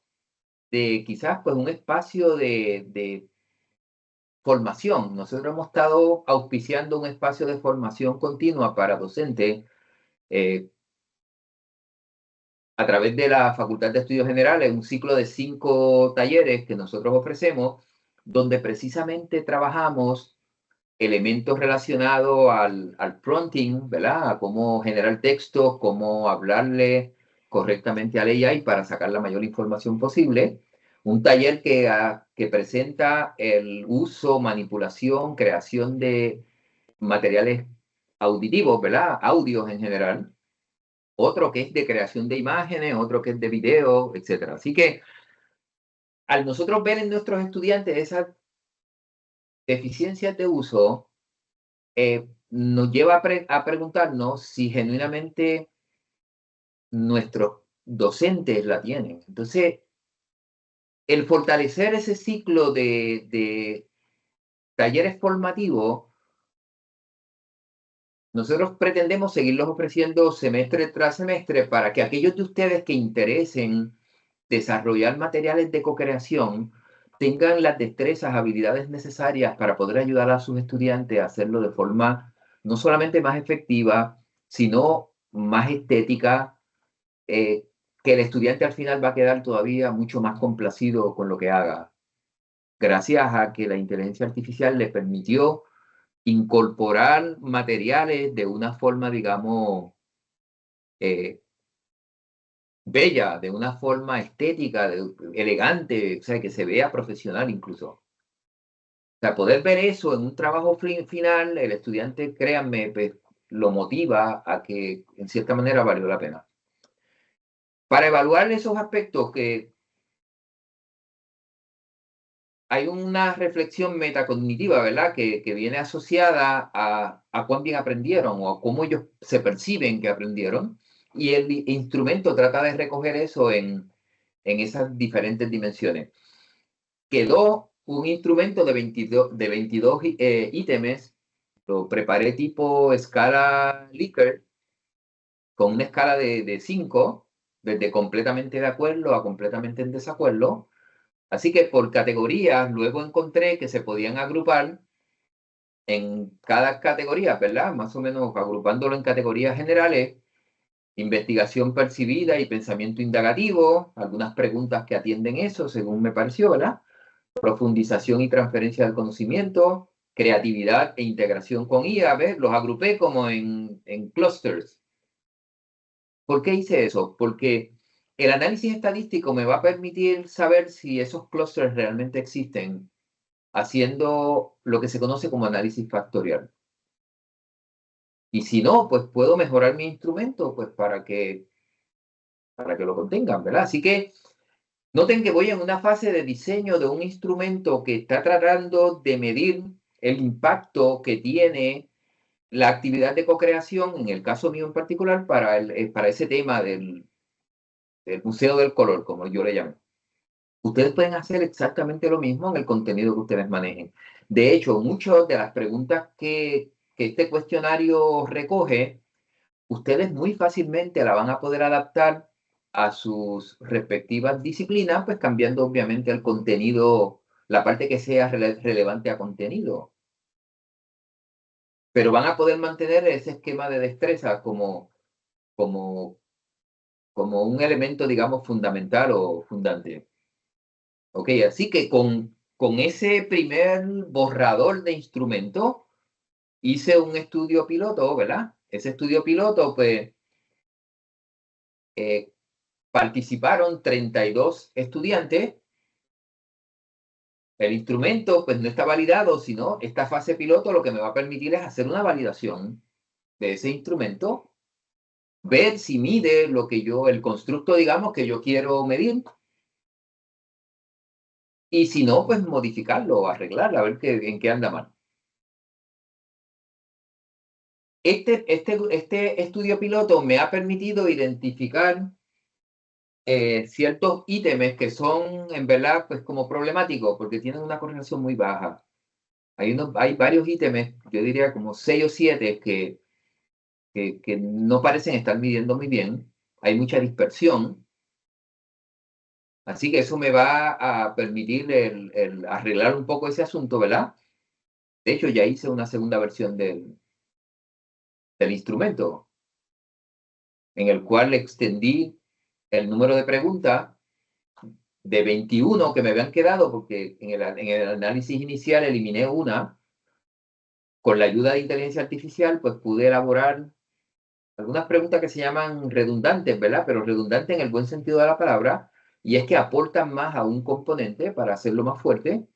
de quizás pues un espacio de formación. Nosotros hemos estado auspiciando un espacio de formación continua para docentes a través de la Facultad de Estudios Generales, un ciclo de 5 talleres que nosotros ofrecemos, donde precisamente trabajamos elementos relacionados al prompting, ¿verdad? A cómo generar textos, cómo hablarle correctamente al AI para sacar la mayor información posible. Un taller que presenta el uso, manipulación, creación de materiales auditivos, ¿verdad? Audios en general. Otro que es de creación de imágenes, otro que es de video, etc. Así que al nosotros ver en nuestros estudiantes esas deficiencias de uso, nos lleva a preguntarnos si genuinamente nuestros docentes la tienen. Entonces, el fortalecer ese ciclo de talleres formativos, nosotros pretendemos seguirlos ofreciendo semestre tras semestre para que aquellos de ustedes que interesen desarrollar materiales de co-creación tengan las destrezas, habilidades necesarias para poder ayudar a sus estudiantes a hacerlo de forma no solamente más efectiva, sino más estética, que el estudiante al final va a quedar todavía mucho más complacido con lo que haga, gracias a que la inteligencia artificial le permitió incorporar materiales de una forma, digamos, bella, de una forma estética, elegante, o sea, que se vea profesional incluso. O sea, poder ver eso en un trabajo final, el estudiante, créanme, pues, lo motiva a que en cierta manera valió la pena. Para evaluar esos aspectos que hay una reflexión metacognitiva, ¿verdad? Que viene asociada a cuán bien aprendieron o a cómo ellos se perciben que aprendieron. Y el instrumento trata de recoger eso en esas diferentes dimensiones. Quedó un instrumento de 22 ítems, lo preparé tipo escala Likert, con una escala de 5, desde completamente de acuerdo a completamente en desacuerdo. Así que por categorías, luego encontré que se podían agrupar en cada categoría, ¿verdad? Más o menos agrupándolo en categorías generales, investigación percibida y pensamiento indagativo, algunas preguntas que atienden eso, según me pareció, ¿verdad? Profundización y transferencia del conocimiento, creatividad e integración con IA, ¿ves? Los agrupé como en clusters. ¿Por qué hice eso? Porque el análisis estadístico me va a permitir saber si esos clusters realmente existen, haciendo lo que se conoce como análisis factorial. Y si no, pues puedo mejorar mi instrumento pues para que lo contengan, ¿verdad? Así que noten que voy en una fase de diseño de un instrumento que está tratando de medir el impacto que tiene la actividad de co-creación, en el caso mío en particular, para ese tema del Museo del Color, como yo le llamo. Ustedes pueden hacer exactamente lo mismo en el contenido que ustedes manejen. De hecho, muchas de las preguntas que este cuestionario recoge, ustedes muy fácilmente la van a poder adaptar a sus respectivas disciplinas, pues cambiando obviamente el contenido, la parte que sea relevante a contenido. Pero van a poder mantener ese esquema de destreza como un elemento, digamos, fundamental o fundante. Ok, así que con ese primer borrador de instrumento, hice un estudio piloto, ¿verdad? Ese estudio piloto, pues, participaron 32 estudiantes. El instrumento, pues, no está validado, sino esta fase piloto lo que me va a permitir es hacer una validación de ese instrumento, ver si mide lo que el constructo, digamos, que yo quiero medir, y si no, pues modificarlo, arreglarlo, a ver en qué anda mal. Este estudio piloto me ha permitido identificar ciertos ítems que son, en verdad, pues como problemáticos, porque tienen una correlación muy baja. Hay varios ítems, yo diría como 6 o 7, que no parecen estar midiendo muy bien, hay mucha dispersión. Así que eso me va a permitir el arreglar un poco ese asunto, ¿verdad? De hecho, ya hice una segunda versión del instrumento, en el cual extendí el número de preguntas de 21 que me habían quedado, porque en el análisis inicial eliminé una. Con la ayuda de inteligencia artificial, pues pude elaborar algunas preguntas que se llaman redundantes, ¿verdad? Pero redundantes en el buen sentido de la palabra, y es que aportan más a un componente para hacerlo más fuerte.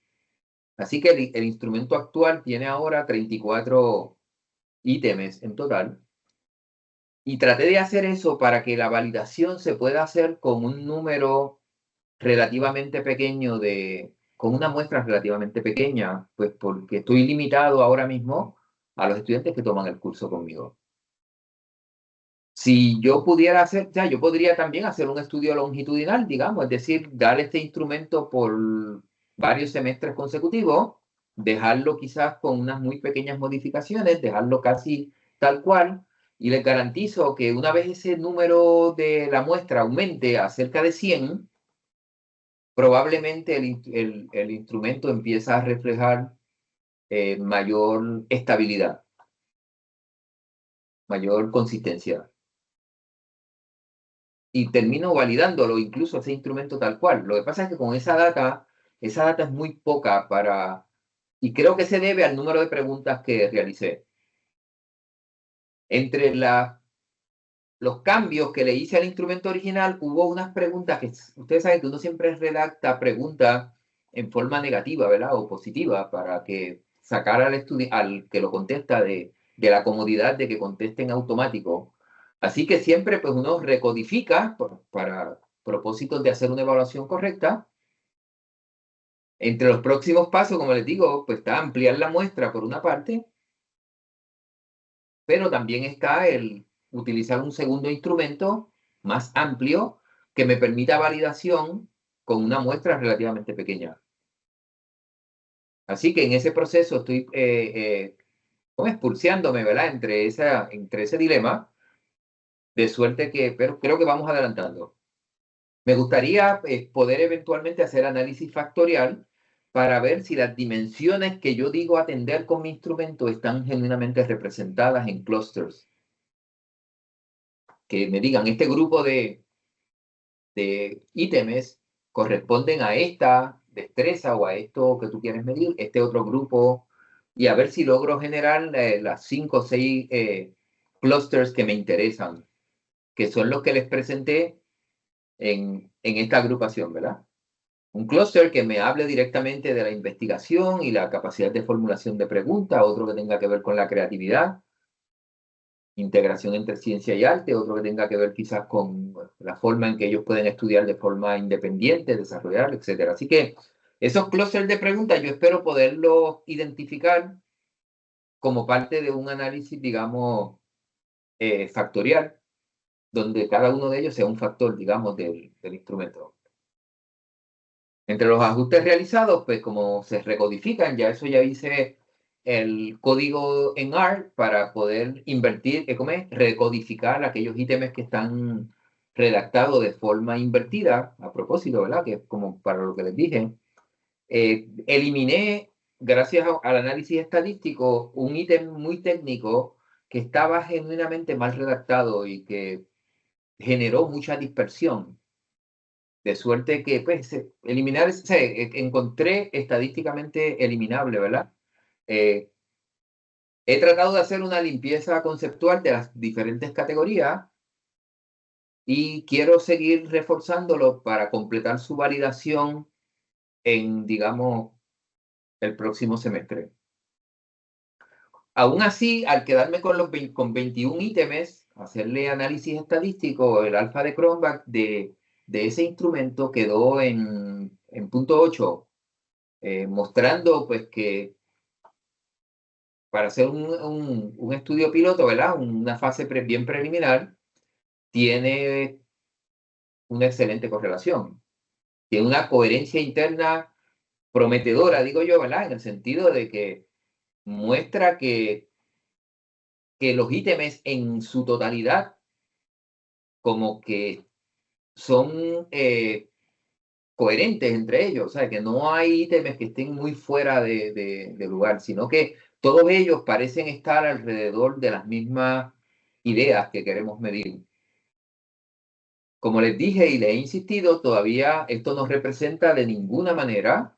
Así que el instrumento actual tiene ahora 34 ítems en total. Y traté de hacer eso para que la validación se pueda hacer con un número relativamente pequeño con una muestra relativamente pequeña, pues porque estoy limitado ahora mismo a los estudiantes que toman el curso conmigo. Si yo pudiera hacer, ya, yo podría también hacer un estudio longitudinal, digamos, es decir, dar este instrumento por varios semestres consecutivos, dejarlo quizás con unas muy pequeñas modificaciones, dejarlo casi tal cual, y les garantizo que una vez ese número de la muestra aumente a cerca de 100, probablemente el instrumento empieza a reflejar mayor estabilidad, mayor consistencia. Y termino validándolo, incluso ese instrumento tal cual. Lo que pasa es que con esa data es muy poca y creo que se debe al número de preguntas que realicé. Entre los cambios que le hice al instrumento original, hubo unas preguntas que ustedes saben que uno siempre redacta preguntas en forma negativa, ¿verdad? O positiva, para que sacar al que lo contesta de la comodidad de que conteste en automático. Así que siempre pues uno recodifica para propósitos de hacer una evaluación correcta. Entre los próximos pasos, como les digo, pues está ampliar la muestra por una parte, pero también está el utilizar un segundo instrumento más amplio que me permita validación con una muestra relativamente pequeña. Así que en ese proceso estoy expulsándome, ¿verdad? Entre ese dilema, de suerte que, pero creo que vamos adelantando. Me gustaría poder eventualmente hacer análisis factorial para ver si las dimensiones que yo digo atender con mi instrumento están genuinamente representadas en clusters. Que me digan, este grupo de ítems corresponden a esta destreza o a esto que tú quieres medir, este otro grupo, y a ver si logro generar las 5 o 6 clusters que me interesan, que son los que les presenté en esta agrupación, ¿verdad? Un clúster que me hable directamente de la investigación y la capacidad de formulación de preguntas, otro que tenga que ver con la creatividad, integración entre ciencia y arte, otro que tenga que ver quizás con la forma en que ellos pueden estudiar de forma independiente, desarrollar, etc. Así que esos clústeres de preguntas yo espero poderlos identificar como parte de un análisis, digamos, factorial, donde cada uno de ellos sea un factor, digamos, del instrumento. Entre los ajustes realizados, pues como se recodifican, ya eso ya hice el código en R para poder invertir, ¿cómo es? Recodificar aquellos ítems que están redactados de forma invertida, a propósito, ¿verdad? Que es como para lo que les dije. Eliminé, gracias al análisis estadístico, un ítem muy técnico que estaba genuinamente mal redactado y que generó mucha dispersión. De suerte que, pues, eliminar, encontré estadísticamente eliminable, ¿verdad? He tratado de hacer una limpieza conceptual de las diferentes categorías y quiero seguir reforzándolo para completar su validación en, digamos, el próximo semestre. Aún así, al quedarme con 21 ítems, hacerle análisis estadístico, el alfa de Cronbach de ese instrumento quedó en punto 8, mostrando pues que para hacer un estudio piloto, ¿verdad? Una fase bien preliminar, tiene una excelente correlación. Tiene una coherencia interna prometedora, digo yo, ¿verdad? En el sentido de que muestra que los ítems en su totalidad como que son coherentes entre ellos, o sea, que no hay ítems que estén muy fuera de lugar, sino que todos ellos parecen estar alrededor de las mismas ideas que queremos medir. Como les dije y les he insistido, todavía esto no representa de ninguna manera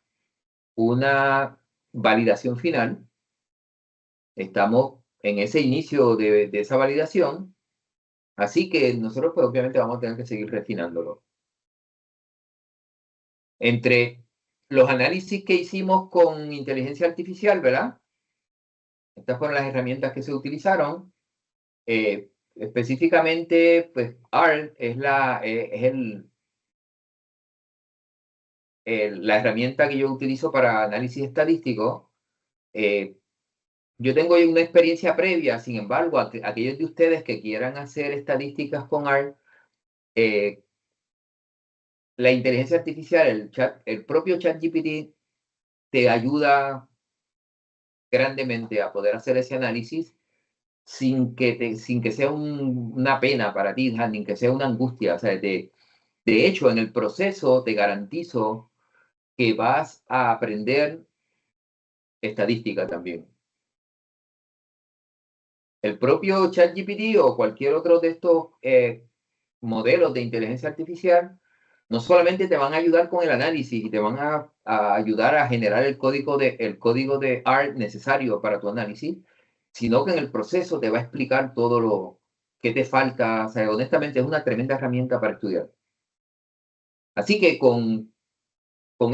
una validación final. Estamos en ese inicio de esa validación, así que nosotros pues obviamente vamos a tener que seguir refinándolo. Entre los análisis que hicimos con inteligencia artificial, ¿verdad? Estas fueron las herramientas que se utilizaron. Específicamente, pues R es la herramienta que yo utilizo para análisis estadístico. Yo tengo una experiencia previa, sin embargo, aquellos de ustedes que quieran hacer estadísticas con R, la inteligencia artificial, el propio ChatGPT te ayuda grandemente a poder hacer ese análisis sin que sea una pena para ti, ni que sea una angustia. O sea, de hecho, en el proceso te garantizo que vas a aprender estadística también. El propio ChatGPT o cualquier otro de estos modelos de inteligencia artificial no solamente te van a ayudar con el análisis y te van a ayudar a generar el código de R necesario para tu análisis, sino que en el proceso te va a explicar todo lo que te falta. O sea, honestamente es una tremenda herramienta para estudiar. Así que con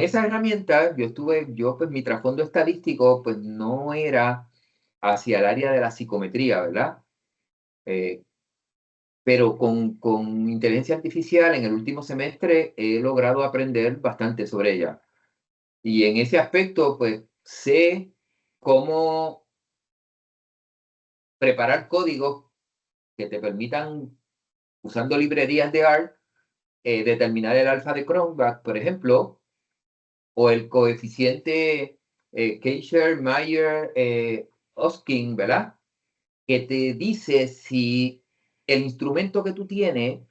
esa herramienta, pues mi trasfondo estadístico, pues no era hacia el área de la psicometría, ¿verdad? Pero con inteligencia artificial en el último semestre he logrado aprender bastante sobre ella. Y en ese aspecto, pues sé cómo preparar códigos que te permitan, usando librerías de R, determinar el alfa de Cronbach, por ejemplo, o el coeficiente Keiser-Meyer-Oskin, ¿verdad? Que te dice si el instrumento que tú tienes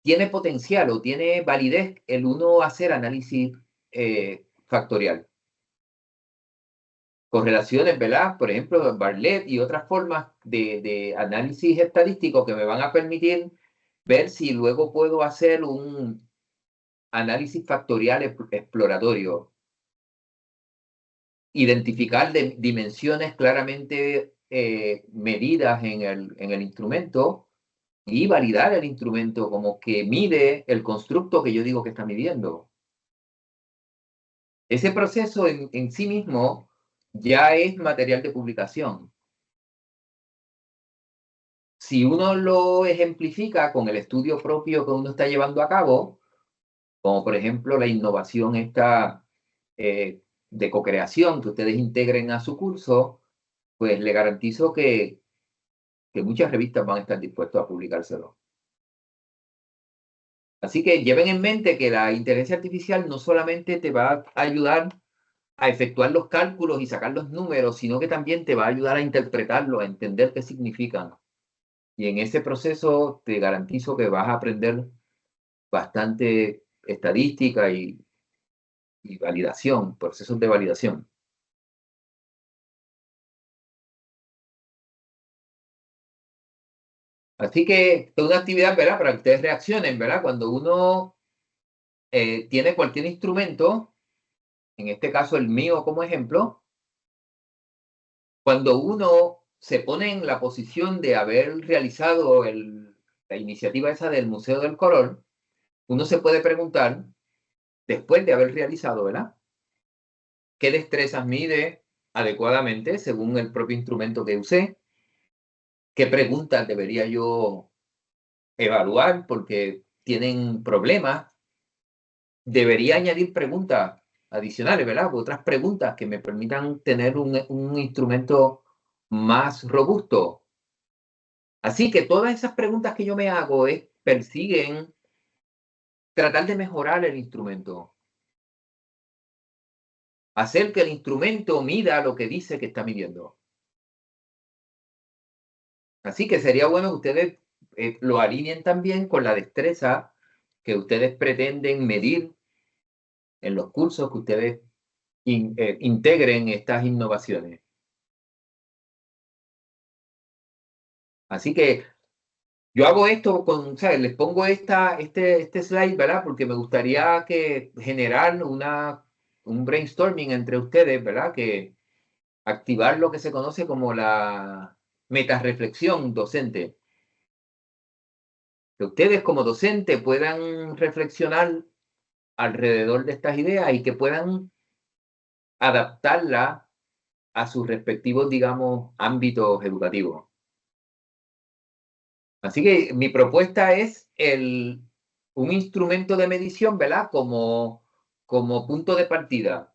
tiene potencial o tiene validez el uno hacer análisis factorial. Correlaciones, ¿verdad? Por ejemplo, Bartlett y otras formas de análisis estadístico que me van a permitir ver si luego puedo hacer un análisis factorial exploratorio. Identificar dimensiones claramente medidas en el instrumento y validar el instrumento como que mide el constructo que yo digo que está midiendo. Ese proceso en sí mismo ya es material de publicación. Si uno lo ejemplifica con el estudio propio que uno está llevando a cabo, como por ejemplo la innovación esta de cocreación que ustedes integren a su curso, pues le garantizo que muchas revistas van a estar dispuestas a publicárselo. Así que lleven en mente que la inteligencia artificial no solamente te va a ayudar a efectuar los cálculos y sacar los números, sino que también te va a ayudar a interpretarlo, a entender qué significan. Y en ese proceso te garantizo que vas a aprender bastante estadística y validación, procesos de validación. Así que es una actividad, ¿verdad? Para que ustedes reaccionen, ¿verdad? Cuando uno tiene cualquier instrumento, en este caso el mío como ejemplo, cuando uno se pone en la posición de haber realizado la iniciativa esa del Museo del Color, uno se puede preguntar, después de haber realizado, ¿verdad? ¿Qué destrezas mide adecuadamente según el propio instrumento que usé? ¿Qué preguntas debería yo evaluar porque tienen problemas? Debería añadir preguntas adicionales, ¿verdad? Otras preguntas que me permitan tener un instrumento más robusto. Así que todas esas preguntas que yo me hago persiguen tratar de mejorar el instrumento. Hacer que el instrumento mida lo que dice que está midiendo. Así que sería bueno que ustedes lo alineen también con la destreza que ustedes pretenden medir en los cursos que ustedes integren estas innovaciones. Así que yo hago esto ¿sabes? Les pongo este slide, ¿verdad? Porque me gustaría generar un brainstorming entre ustedes, ¿verdad? Que activar lo que se conoce como la metarreflexión docente. Que ustedes como docente puedan reflexionar alrededor de estas ideas y que puedan adaptarlas a sus respectivos, digamos, ámbitos educativos. Así que mi propuesta es un instrumento de medición, ¿verdad? Como punto de partida.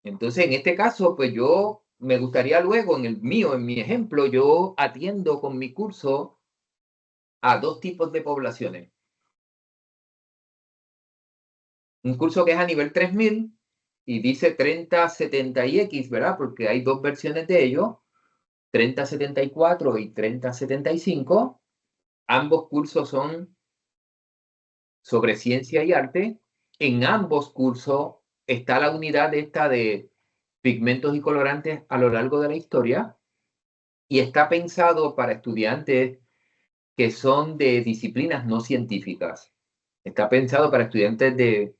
Entonces, en este caso, pues yo me gustaría luego, en mi ejemplo, yo atiendo con mi curso a dos tipos de poblaciones. Un curso que es a nivel 3000 y dice 3070 y X, ¿verdad? Porque hay dos versiones de ello, 3074 y 3075. Ambos cursos son sobre ciencia y arte. En ambos cursos está la unidad esta de pigmentos y colorantes a lo largo de la historia y está pensado para estudiantes que son de disciplinas no científicas. Está pensado para estudiantes de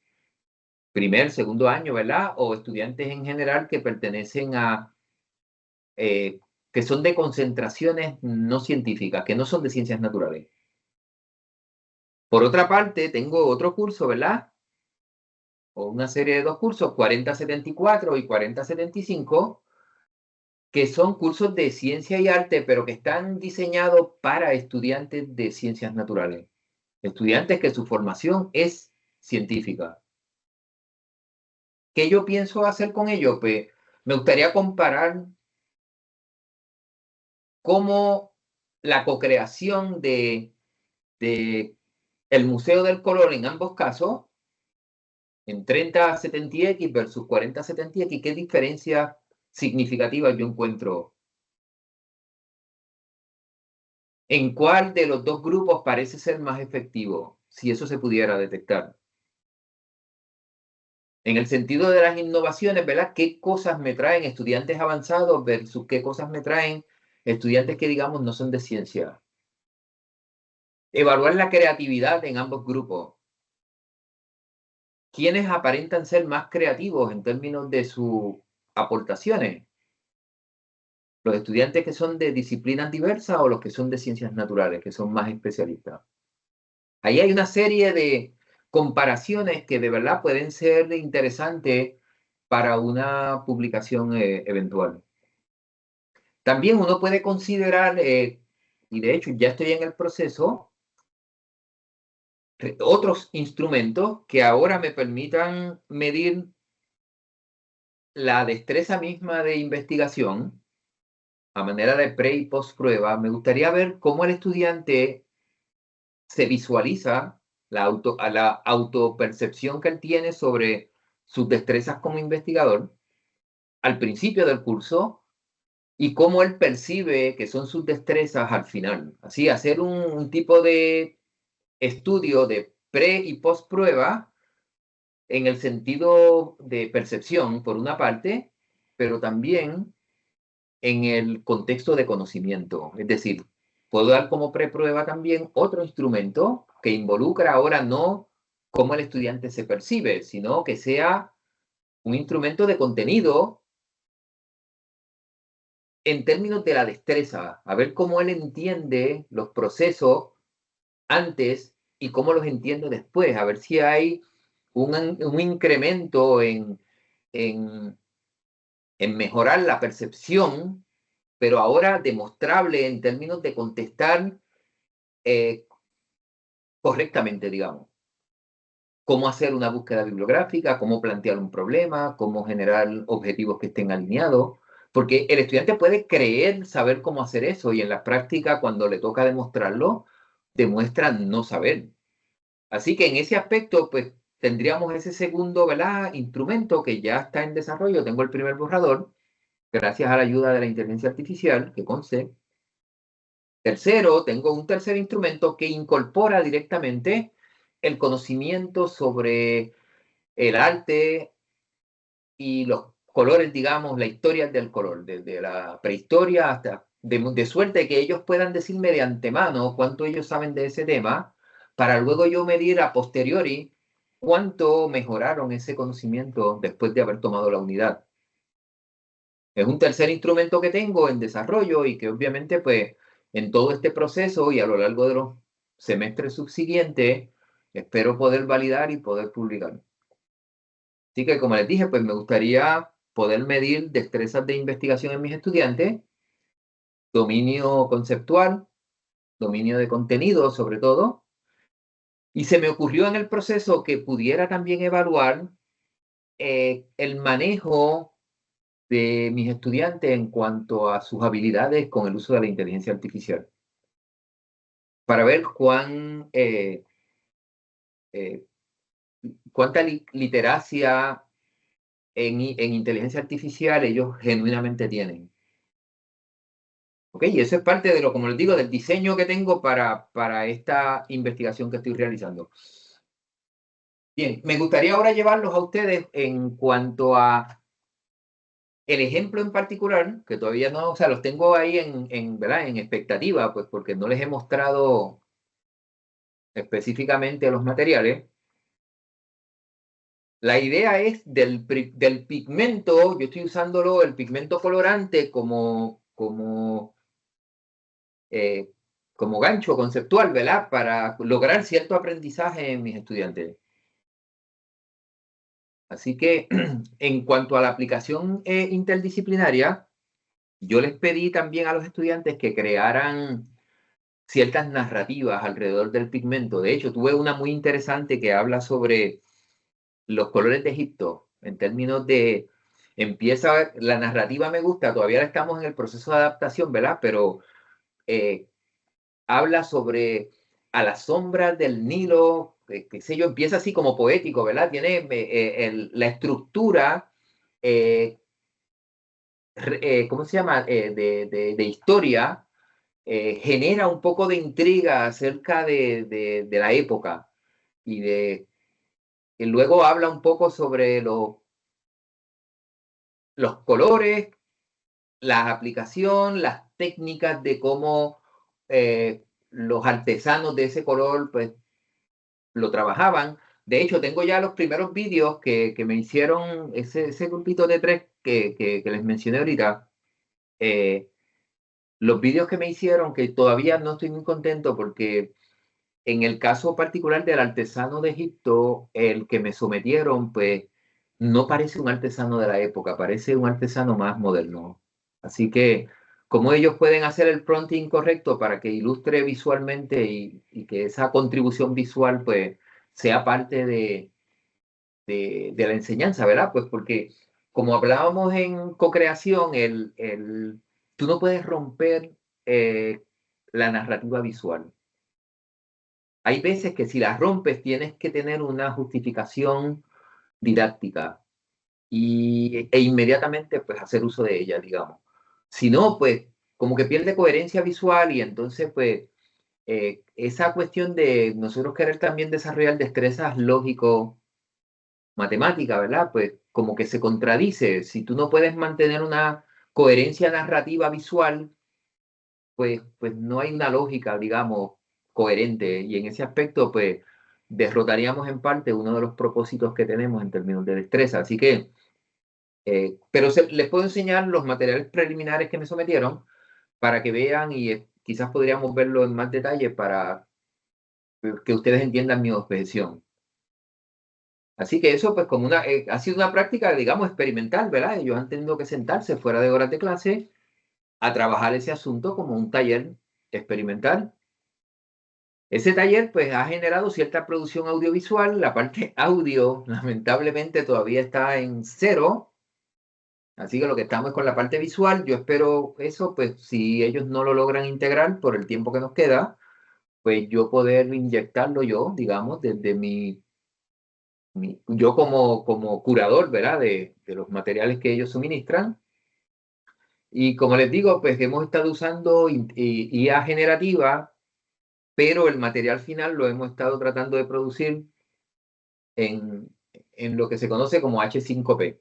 primer, segundo año, ¿verdad? O estudiantes en general que pertenecen que son de concentraciones no científicas, que no son de ciencias naturales. Por otra parte, tengo otro curso, ¿verdad? O una serie de dos cursos, 4074 y 4075, que son cursos de ciencia y arte, pero que están diseñados para estudiantes de ciencias naturales. Estudiantes que su formación es científica. ¿Qué yo pienso hacer con ello? Pues me gustaría comparar cómo la cocreación de el Museo del Color en ambos casos, en 3070X versus 4070X, qué diferencias significativas yo encuentro. ¿En cuál de los dos grupos parece ser más efectivo? Si eso se pudiera detectar. En el sentido de las innovaciones, ¿verdad? ¿Qué cosas me traen estudiantes avanzados versus qué cosas me traen estudiantes que, digamos, no son de ciencia? Evaluar la creatividad en ambos grupos. ¿Quiénes aparentan ser más creativos en términos de sus aportaciones? ¿Los estudiantes que son de disciplinas diversas o los que son de ciencias naturales, que son más especialistas? Ahí hay una serie de comparaciones que de verdad pueden ser interesantes para una publicación eventual. También uno puede considerar, y de hecho ya estoy en el proceso, otros instrumentos que ahora me permitan medir la destreza misma de investigación a manera de pre y post prueba. Me gustaría ver cómo el estudiante se visualiza a la autopercepción que él tiene sobre sus destrezas como investigador al principio del curso y cómo él percibe que son sus destrezas al final. Así, hacer un tipo de estudio de pre y post prueba en el sentido de percepción, por una parte, pero también en el contexto de conocimiento. Es decir, puedo dar como preprueba también otro instrumento que involucra ahora no cómo el estudiante se percibe, sino que sea un instrumento de contenido en términos de la destreza, a ver cómo él entiende los procesos antes y cómo los entiende después, a ver si hay un incremento en, en mejorar la percepción, pero ahora demostrable en términos de contestar correctamente, digamos. Cómo hacer una búsqueda bibliográfica, cómo plantear un problema, cómo generar objetivos que estén alineados, porque el estudiante puede creer saber cómo hacer eso y en la práctica, cuando le toca demostrarlo, demuestra no saber. Así que en ese aspecto, pues tendríamos ese segundo, ¿verdad?, instrumento que ya está en desarrollo. Tengo el primer borrador, gracias a la ayuda de la inteligencia artificial, que conste, Tercero, tengo un tercer instrumento que incorpora directamente el conocimiento sobre el arte y los colores, digamos, la historia del color, desde la prehistoria hasta, de suerte que ellos puedan decirme de antemano cuánto ellos saben de ese tema, para luego yo medir a posteriori cuánto mejoraron ese conocimiento después de haber tomado la unidad. Es un tercer instrumento que tengo en desarrollo y que obviamente, pues, en todo este proceso y a lo largo de los semestres subsiguientes, espero poder validar y poder publicar. Así que, como les dije, pues me gustaría poder medir destrezas de investigación en mis estudiantes, dominio conceptual, dominio de contenido sobre todo, y se me ocurrió en el proceso que pudiera también evaluar el manejo de mis estudiantes en cuanto a sus habilidades con el uso de la inteligencia artificial, para ver cuánta literacia en inteligencia artificial ellos genuinamente tienen. ¿Ok? Y eso es parte de lo, como les digo, del diseño que tengo para esta investigación que estoy realizando. Bien, me gustaría ahora llevarlos a ustedes en cuanto a el ejemplo en particular, que todavía no, o sea, los tengo ahí ¿verdad? En expectativa, pues porque no les he mostrado específicamente los materiales. La idea es del pigmento, yo estoy usándolo, el pigmento colorante como gancho conceptual, ¿verdad? Para lograr cierto aprendizaje en mis estudiantes. Así que en cuanto a la aplicación interdisciplinaria, yo les pedí también a los estudiantes que crearan ciertas narrativas alrededor del pigmento. De hecho, tuve una muy interesante que habla sobre los colores de Egipto, en términos de, la narrativa me gusta, todavía estamos en el proceso de adaptación, ¿verdad? Pero habla sobre a la sombra del Nilo, qué sé yo, empieza así como poético, ¿verdad? Tiene la estructura, ¿cómo se llama? De historia, genera un poco de intriga acerca de la época y luego habla un poco sobre los colores, la aplicación, las técnicas de cómo los artesanos de ese color pues lo trabajaban. De hecho, tengo ya los primeros vídeos que me hicieron ese grupito de tres que les mencioné ahorita. Los vídeos que me hicieron, que todavía no estoy muy contento porque en el caso particular del artesano de Egipto, el que me sometieron, pues no parece un artesano de la época, parece un artesano más moderno. Así que, ¿cómo ellos pueden hacer el prompting correcto para que ilustre visualmente y que esa contribución visual, pues, sea parte de la enseñanza, ¿verdad? Pues porque, como hablábamos en co-creación, tú no puedes romper la narrativa visual. Hay veces que si las rompes tienes que tener una justificación didáctica e inmediatamente pues hacer uso de ella, digamos. Si no, pues como que pierde coherencia visual y entonces pues esa cuestión de nosotros querer también desarrollar destrezas lógico-matemáticas, ¿verdad? Pues como que se contradice. Si tú no puedes mantener una coherencia narrativa visual, pues no hay una lógica, digamos, coherente. Y en ese aspecto, pues, derrotaríamos en parte uno de los propósitos que tenemos en términos de destreza. Así que, pero les puedo enseñar los materiales preliminares que me sometieron para que vean y quizás podríamos verlo en más detalle para que ustedes entiendan mi objeción. Así que eso, pues, como ha sido una práctica, digamos, experimental, ¿verdad? Ellos han tenido que sentarse fuera de horas de clase a trabajar ese asunto como un taller experimental. Ese taller pues ha generado cierta producción audiovisual. La parte audio lamentablemente todavía está en cero. Así que lo que estamos es con la parte visual. Yo espero eso, pues si ellos no lo logran integrar por el tiempo que nos queda, pues yo poder inyectarlo yo, digamos, desde yo como curador, ¿verdad? De los materiales que ellos suministran. Y como les digo, pues hemos estado usando IA generativa, pero el material final lo hemos estado tratando de producir en, en lo que se conoce como H5P.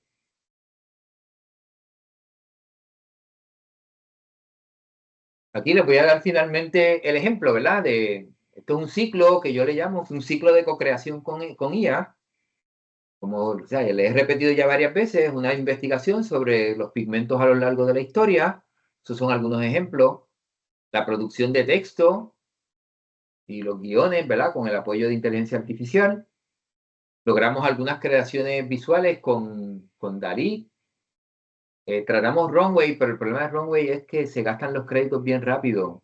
Aquí les voy a dar finalmente el ejemplo, ¿verdad? Esto es un ciclo que yo le llamo un ciclo de co-creación con IA. Como o sea, le he repetido ya varias veces, una investigación sobre los pigmentos a lo largo de la historia. Esos son algunos ejemplos. La producción de texto y los guiones, ¿verdad? Con el apoyo de inteligencia artificial. Logramos algunas creaciones visuales con Dalí. Tratamos Runway, pero el problema de Runway es que se gastan los créditos bien rápido.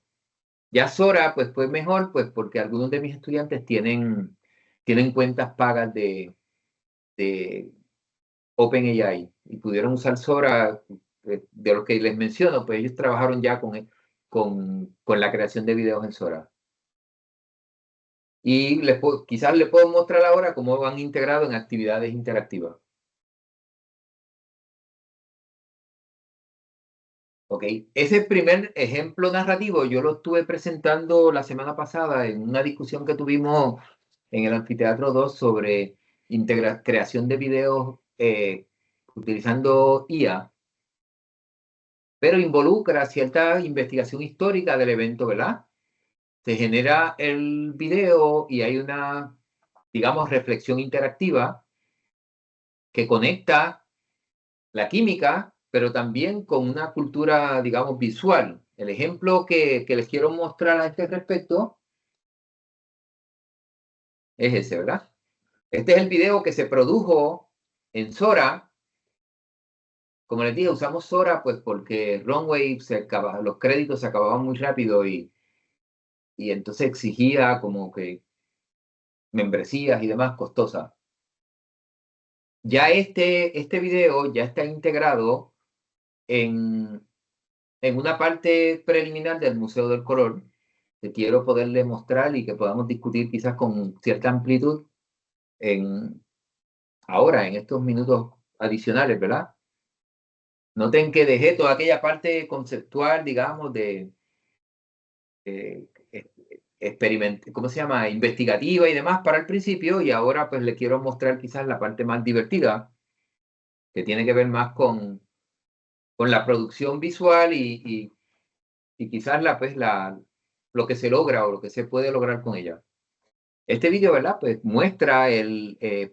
Ya Sora, pues fue mejor, pues porque algunos de mis estudiantes tienen cuentas pagas de OpenAI y pudieron usar Sora, de los que les menciono, pues ellos trabajaron ya con la creación de videos en Sora. Y quizás les puedo mostrar ahora cómo van integrado en actividades interactivas. Ok, ese primer ejemplo narrativo yo lo estuve presentando la semana pasada en una discusión que tuvimos en el Anfiteatro 2 sobre creación de videos utilizando IA, pero involucra cierta investigación histórica del evento, ¿verdad? Se genera el video y hay una, digamos, reflexión interactiva que conecta la química, pero también con una cultura, digamos, visual. El ejemplo que les quiero mostrar a este respecto es ese, ¿verdad? Este es el video que se produjo en Sora. Como les dije, usamos Sora pues porque Runway los créditos se acababan muy rápido y entonces exigía como que membresías y demás costosas. Ya este video ya está integrado en una parte preliminar del Museo del Color que quiero poderle mostrar y que podamos discutir quizás con cierta amplitud ahora, en estos minutos adicionales, ¿verdad? Noten que dejé toda aquella parte conceptual, digamos, de ¿cómo se llama? Investigativa y demás para el principio, y ahora pues le quiero mostrar quizás la parte más divertida, que tiene que ver más con la producción visual y quizás lo que se logra o lo que se puede lograr con ella. Este vídeo, ¿verdad? Pues muestra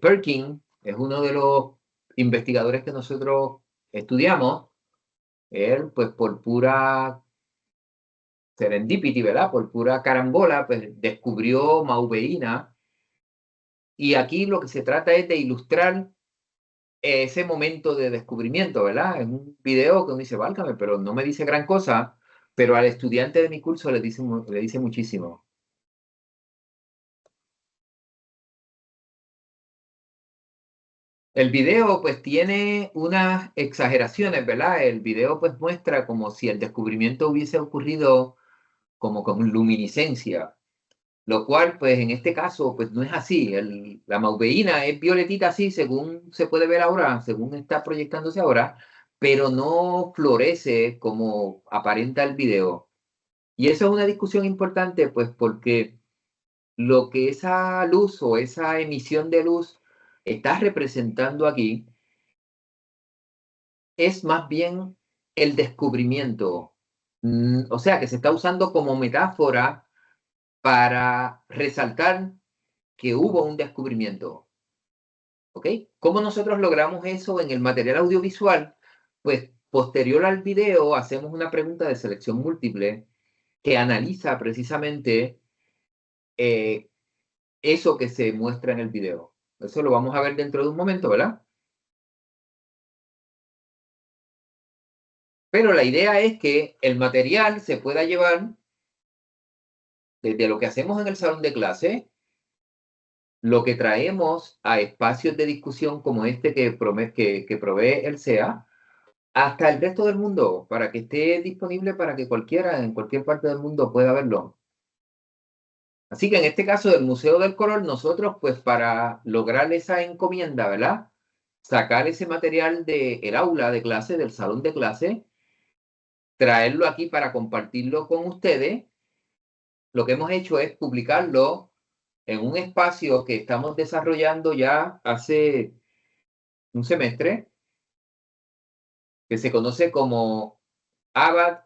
Perkin, es uno de los investigadores que nosotros estudiamos. Él, pues por pura serendipity, ¿verdad? Por pura carambola, pues descubrió mauveína. Y aquí lo que se trata es de ilustrar ese momento de descubrimiento, ¿verdad? Es un video que uno dice, válgame, pero no me dice gran cosa, pero al estudiante de mi curso le dice muchísimo. El video pues tiene unas exageraciones, ¿verdad? El video pues muestra como si el descubrimiento hubiese ocurrido como con luminiscencia, lo cual pues en este caso pues no es así. La mauveína es violetita así según se puede ver ahora, según está proyectándose ahora, pero no florece como aparenta el video. Y eso es una discusión importante pues porque lo que esa luz o esa emisión de luz está representando aquí es más bien el descubrimiento. O sea, que se está usando como metáfora para resaltar que hubo un descubrimiento. ¿Ok? ¿Cómo nosotros logramos eso en el material audiovisual? Pues posterior al video hacemos una pregunta de selección múltiple que analiza precisamente eso que se muestra en el video. Eso lo vamos a ver dentro de un momento, ¿verdad? Pero la idea es que el material se pueda llevar desde lo que hacemos en el salón de clase, lo que traemos a espacios de discusión como este que provee el SEA, hasta el resto del mundo, para que esté disponible para que cualquiera en cualquier parte del mundo pueda verlo. Así que en este caso del Museo del Color, nosotros pues para lograr esa encomienda, ¿verdad? Sacar ese material del aula de clase, del salón de clase, traerlo aquí para compartirlo con ustedes, lo que hemos hecho es publicarlo en un espacio que estamos desarrollando ya hace un semestre, que se conoce como ABAC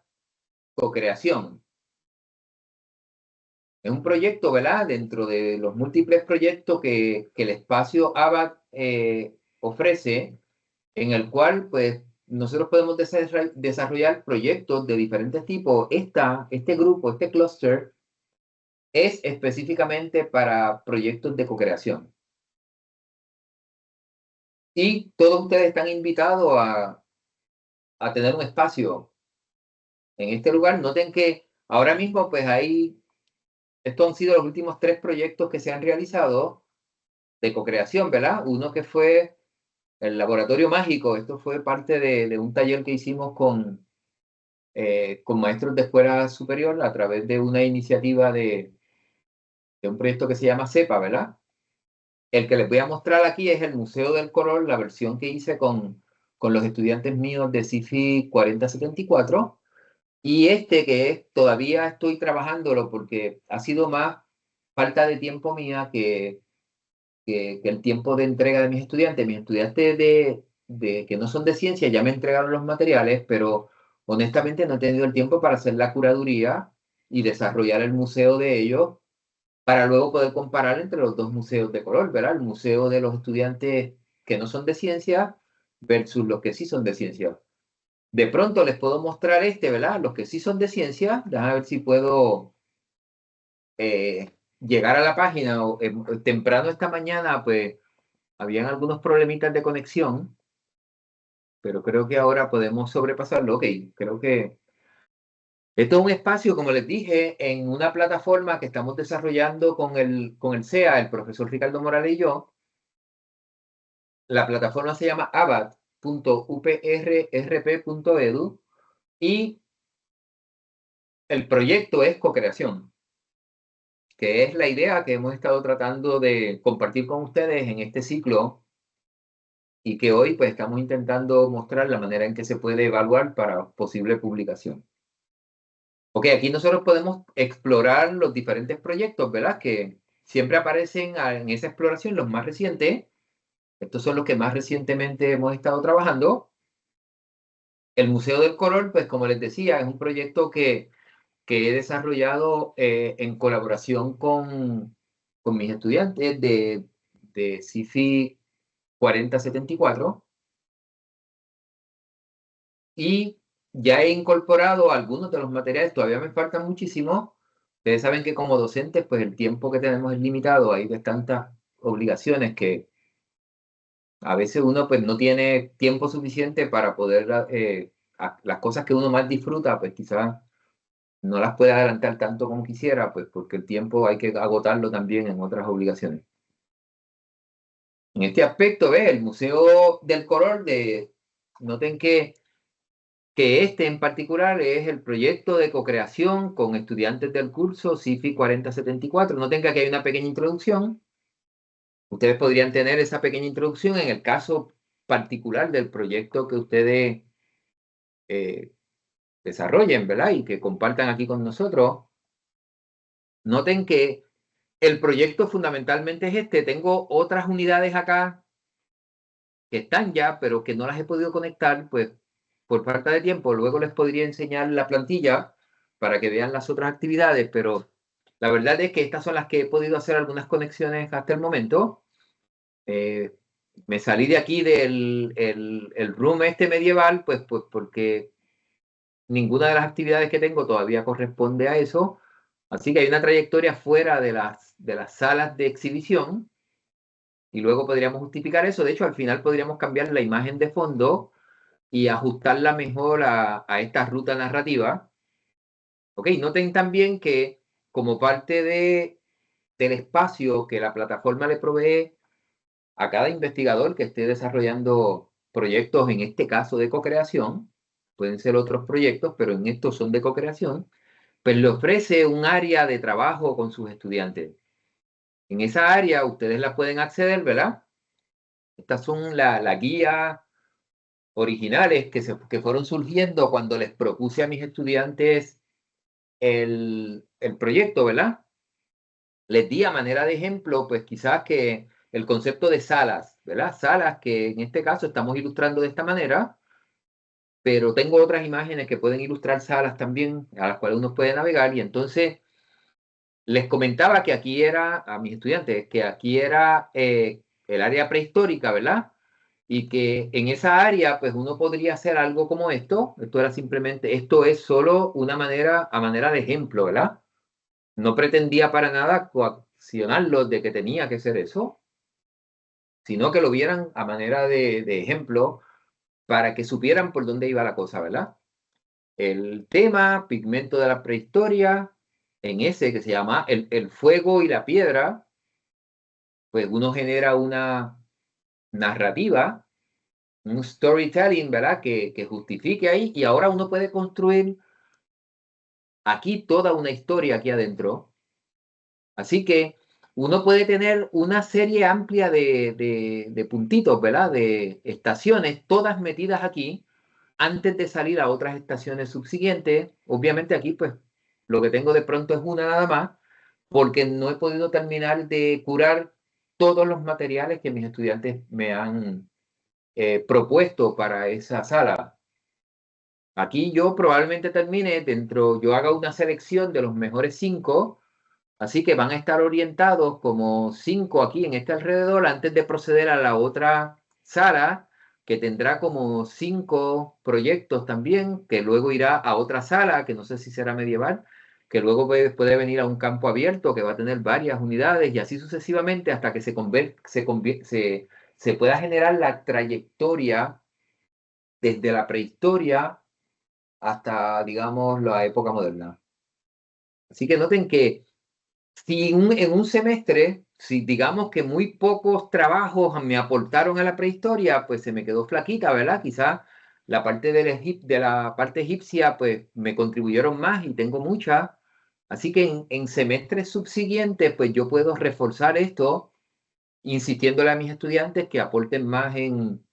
Cocreación. Es un proyecto, ¿verdad? Dentro de los múltiples proyectos que el espacio ABAC ofrece, en el cual, pues, nosotros podemos desarrollar proyectos de diferentes tipos. Este grupo, este clúster, es específicamente para proyectos de co-creación. Y todos ustedes están invitados a tener un espacio en este lugar. Noten que ahora mismo, pues estos han sido los últimos 3 proyectos que se han realizado de co-creación, ¿verdad? Uno que fue el Laboratorio Mágico. Esto fue parte de un taller que hicimos con maestros de escuela superior a través de una iniciativa de un proyecto que se llama CEPA, ¿verdad? El que les voy a mostrar aquí es el Museo del Color, la versión que hice con los estudiantes míos de CIFI 4074. Y que todavía estoy trabajándolo porque ha sido más falta de tiempo mía que el tiempo de entrega de mis estudiantes. Mis estudiantes que no son de ciencia ya me entregaron los materiales, pero honestamente no he tenido el tiempo para hacer la curaduría y desarrollar el museo de ellos para luego poder comparar entre los dos museos de color, ¿verdad? El museo de los estudiantes que no son de ciencia versus los que sí son de ciencia. De pronto les puedo mostrar ¿verdad? Los que sí son de ciencia. Déjame ver si puedo llegar a la página. Temprano esta mañana, pues, habían algunos problemitas de conexión, pero creo que ahora podemos sobrepasarlo. Ok, creo que esto es un espacio, como les dije, en una plataforma que estamos desarrollando con el CEA, el profesor Ricardo Morales y yo. La plataforma se llama abat.uprrp.edu y el proyecto es co-creación, que es la idea que hemos estado tratando de compartir con ustedes en este ciclo y que hoy pues estamos intentando mostrar la manera en que se puede evaluar para posible publicación. Ok, aquí nosotros podemos explorar los diferentes proyectos, ¿verdad? Que siempre aparecen en esa exploración los más recientes. Estos son los que más recientemente hemos estado trabajando. El Museo del Color, pues como les decía, es un proyecto que he desarrollado en colaboración con mis estudiantes de CIFI 4074 y ya he incorporado algunos de los materiales, todavía me faltan muchísimos. Ustedes saben que como docentes, pues el tiempo que tenemos es limitado, hay de tantas obligaciones que a veces uno pues no tiene tiempo suficiente para poder, las cosas que uno más disfruta, pues quizás no las puede adelantar tanto como quisiera, pues porque el tiempo hay que agotarlo también en otras obligaciones. En este aspecto, ve, el Museo del Color, noten que en particular es el proyecto de co-creación con estudiantes del curso CIFI 4074. Noten que aquí hay una pequeña introducción. Ustedes podrían tener esa pequeña introducción en el caso particular del proyecto que ustedes desarrollen, ¿verdad? Y que compartan aquí con nosotros. Noten que el proyecto fundamentalmente es este. Tengo otras unidades acá que están ya, pero que no las he podido conectar, pues por falta de tiempo. Luego les podría enseñar la plantilla para que vean las otras actividades, pero la verdad es que estas son las que he podido hacer algunas conexiones hasta el momento. Me salí de aquí del el room medieval, pues porque ninguna de las actividades que tengo todavía corresponde a eso. Así que hay una trayectoria fuera de las salas de exhibición y luego podríamos justificar eso. De hecho, al final podríamos cambiar la imagen de fondo y ajustarla mejor a esta ruta narrativa. Ok, noten también que como parte del espacio que la plataforma le provee a cada investigador que esté desarrollando proyectos, en este caso de co-creación, pueden ser otros proyectos, pero en estos son de co-creación, pues le ofrece un área de trabajo con sus estudiantes. En esa área ustedes la pueden acceder, ¿verdad? Estas son la guía originales que fueron surgiendo cuando les propuse a mis estudiantes el proyecto, ¿verdad? Les di a manera de ejemplo, pues quizás que el concepto de salas, ¿verdad? Salas que en este caso estamos ilustrando de esta manera, pero tengo otras imágenes que pueden ilustrar salas también, a las cuales uno puede navegar, y entonces les comentaba que aquí era, a mis estudiantes, que aquí era el área prehistórica, ¿verdad? Y que en esa área, pues uno podría hacer algo como esto. Esto era simplemente, esto es solo una manera, a manera de ejemplo, ¿verdad? No pretendía para nada coaccionarlos de que tenía que ser eso, sino que lo vieran a manera de ejemplo para que supieran por dónde iba la cosa, ¿verdad? El tema, pigmento de la prehistoria, en ese que se llama el fuego y la piedra, pues uno genera una narrativa, un storytelling, ¿verdad? Que justifique ahí, y ahora uno puede construir aquí toda una historia aquí adentro. Así que uno puede tener una serie amplia de puntitos, ¿verdad? De estaciones, todas metidas aquí, antes de salir a otras estaciones subsiguientes. Obviamente aquí, pues, lo que tengo de pronto es una nada más, porque no he podido terminar de curar todos los materiales que mis estudiantes me han propuesto para esa sala. Aquí yo probablemente termine dentro, yo haga una selección de los mejores 5, así que van a estar orientados como 5 aquí en este alrededor antes de proceder a la otra sala, que tendrá como 5 proyectos también, que luego irá a otra sala, que no sé si será medieval, que luego puede venir a un campo abierto, que va a tener varias unidades, y así sucesivamente hasta que se pueda generar la trayectoria desde la prehistoria hasta, digamos, la época moderna. Así que noten que si en un semestre, si digamos que muy pocos trabajos me aportaron a la prehistoria, pues se me quedó flaquita, ¿verdad? Quizás la parte de la parte egipcia, pues me contribuyeron más y tengo muchas. Así que en semestres subsiguientes, pues yo puedo reforzar esto, insistiéndole a mis estudiantes que aporten más en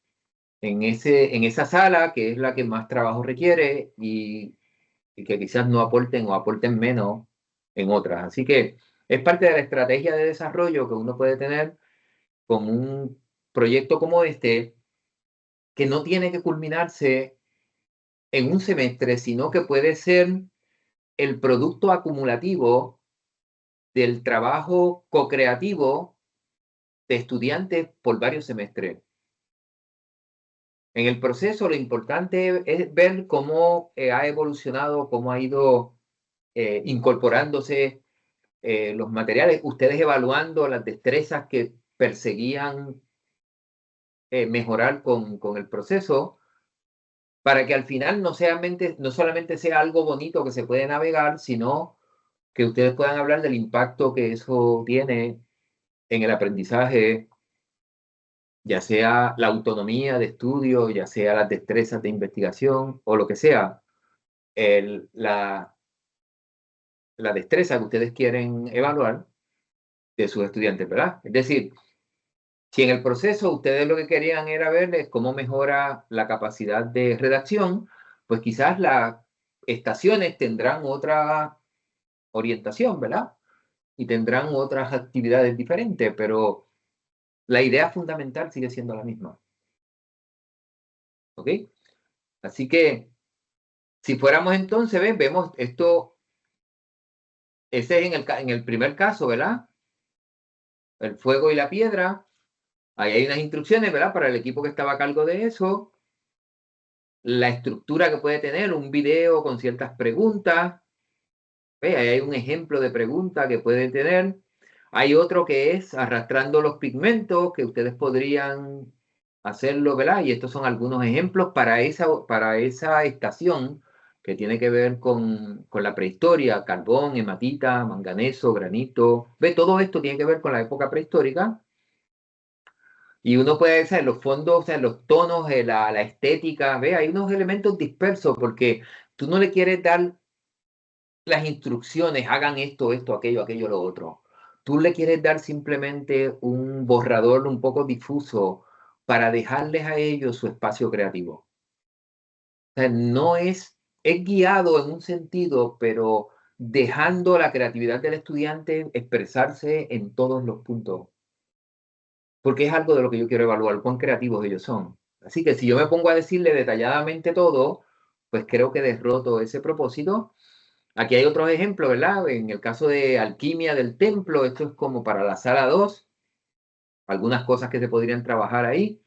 esa sala, que es la que más trabajo requiere, y que quizás no aporten o aporten menos en otras. Así que es parte de la estrategia de desarrollo que uno puede tener con un proyecto como este, que no tiene que culminarse en un semestre, sino que puede ser el producto acumulativo del trabajo co-creativo de estudiantes por varios semestres. En el proceso, lo importante es ver cómo ha evolucionado, cómo ha ido incorporándose los materiales, ustedes evaluando las destrezas que perseguían mejorar con el proceso, para que al final no solamente sea algo bonito que se puede navegar, sino que ustedes puedan hablar del impacto que eso tiene en el aprendizaje, ya sea la autonomía de estudio, ya sea las destrezas de investigación o lo que sea, la destreza que ustedes quieren evaluar de sus estudiantes, ¿verdad? Es decir, si en el proceso ustedes lo que querían era ver cómo mejora la capacidad de redacción, pues quizás las estaciones tendrán otra orientación, ¿verdad? Y tendrán otras actividades diferentes, pero la idea fundamental sigue siendo la misma. ¿Ok? Así que si fuéramos entonces, vemos esto, ese es en el primer caso, ¿verdad? El fuego y la piedra. Ahí hay unas instrucciones, ¿verdad? Para el equipo que estaba a cargo de eso. La estructura que puede tener un video con ciertas preguntas. Ahí hay un ejemplo de pregunta que puede tener. Hay otro que es arrastrando los pigmentos, que ustedes podrían hacerlo, ¿verdad? Y estos son algunos ejemplos para esa estación que tiene que ver con la prehistoria: carbón, hematita, manganeso, granito. ¿Ve? Todo esto tiene que ver con la época prehistórica. Y uno puede hacer los fondos, o sea, los tonos, la estética. ¿Ve? Hay unos elementos dispersos porque tú no le quieres dar las instrucciones, hagan esto, esto, aquello, lo otro. Tú le quieres dar simplemente un borrador un poco difuso para dejarles a ellos su espacio creativo. sea, no es guiado en un sentido, pero dejando la creatividad del estudiante expresarse en todos los puntos. Porque es algo de lo que yo quiero evaluar, cuán creativos ellos son. Así que si yo me pongo a decirle detalladamente todo, pues creo que derroto ese propósito. Aquí hay otros ejemplos, ¿verdad? En el caso de alquimia del templo, esto es como para la sala 2, algunas cosas que se podrían trabajar ahí,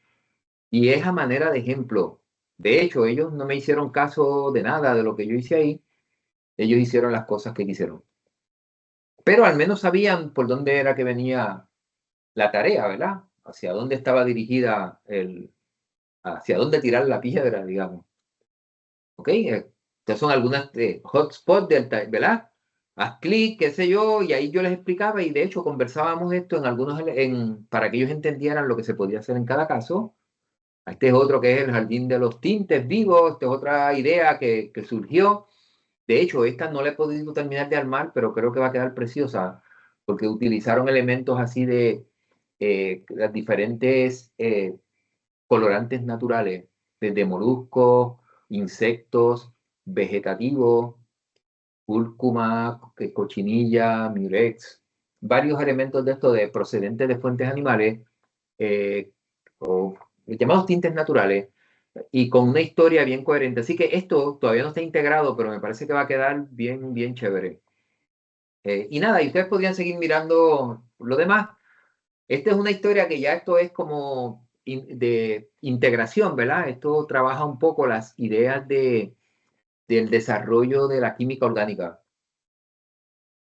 y es a manera de ejemplo. De hecho, ellos no me hicieron caso de nada de lo que yo hice ahí, ellos hicieron las cosas que quisieron. Pero al menos sabían por dónde era que venía la tarea, ¿verdad? Hacia dónde estaba dirigida hacia dónde tirar la piedra, digamos. ¿Ok? Estas son algunas hotspots ¿verdad? Haz clic, qué sé yo, y ahí yo les explicaba y de hecho conversábamos esto en algunos, para que ellos entendieran lo que se podía hacer en cada caso. Este es otro que es el jardín de los tintes vivos, esta es otra idea que surgió. De hecho, esta no la he podido terminar de armar, pero creo que va a quedar preciosa, porque utilizaron elementos así de las diferentes colorantes naturales, desde moluscos, insectos, vegetativos, cúrcuma, cochinilla, murex, varios elementos de esto de procedentes de fuentes animales, o llamados tintes naturales, y con una historia bien coherente. Así que esto todavía no está integrado, pero me parece que va a quedar bien, bien chévere. Y nada, y ustedes podrían seguir mirando lo demás. Esta es una historia que ya esto es como de integración, ¿verdad? Esto trabaja un poco las ideas del desarrollo de la química orgánica,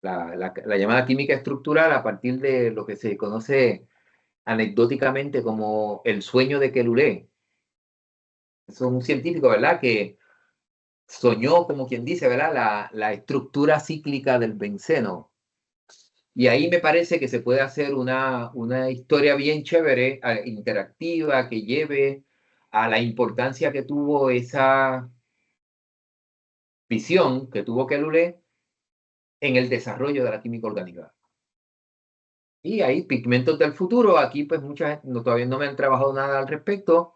la llamada química estructural a partir de lo que se conoce anecdóticamente como el sueño de Quelulé. Es un científico, ¿verdad? Que soñó, como quien dice, ¿verdad? La estructura cíclica del benceno. Y ahí me parece que se puede hacer una historia bien chévere, interactiva, que lleve a la importancia que tuvo esa visión que tuvo Quelulé en el desarrollo de la química orgánica. Y ahí, pigmentos del futuro, aquí pues muchas todavía no me han trabajado nada al respecto,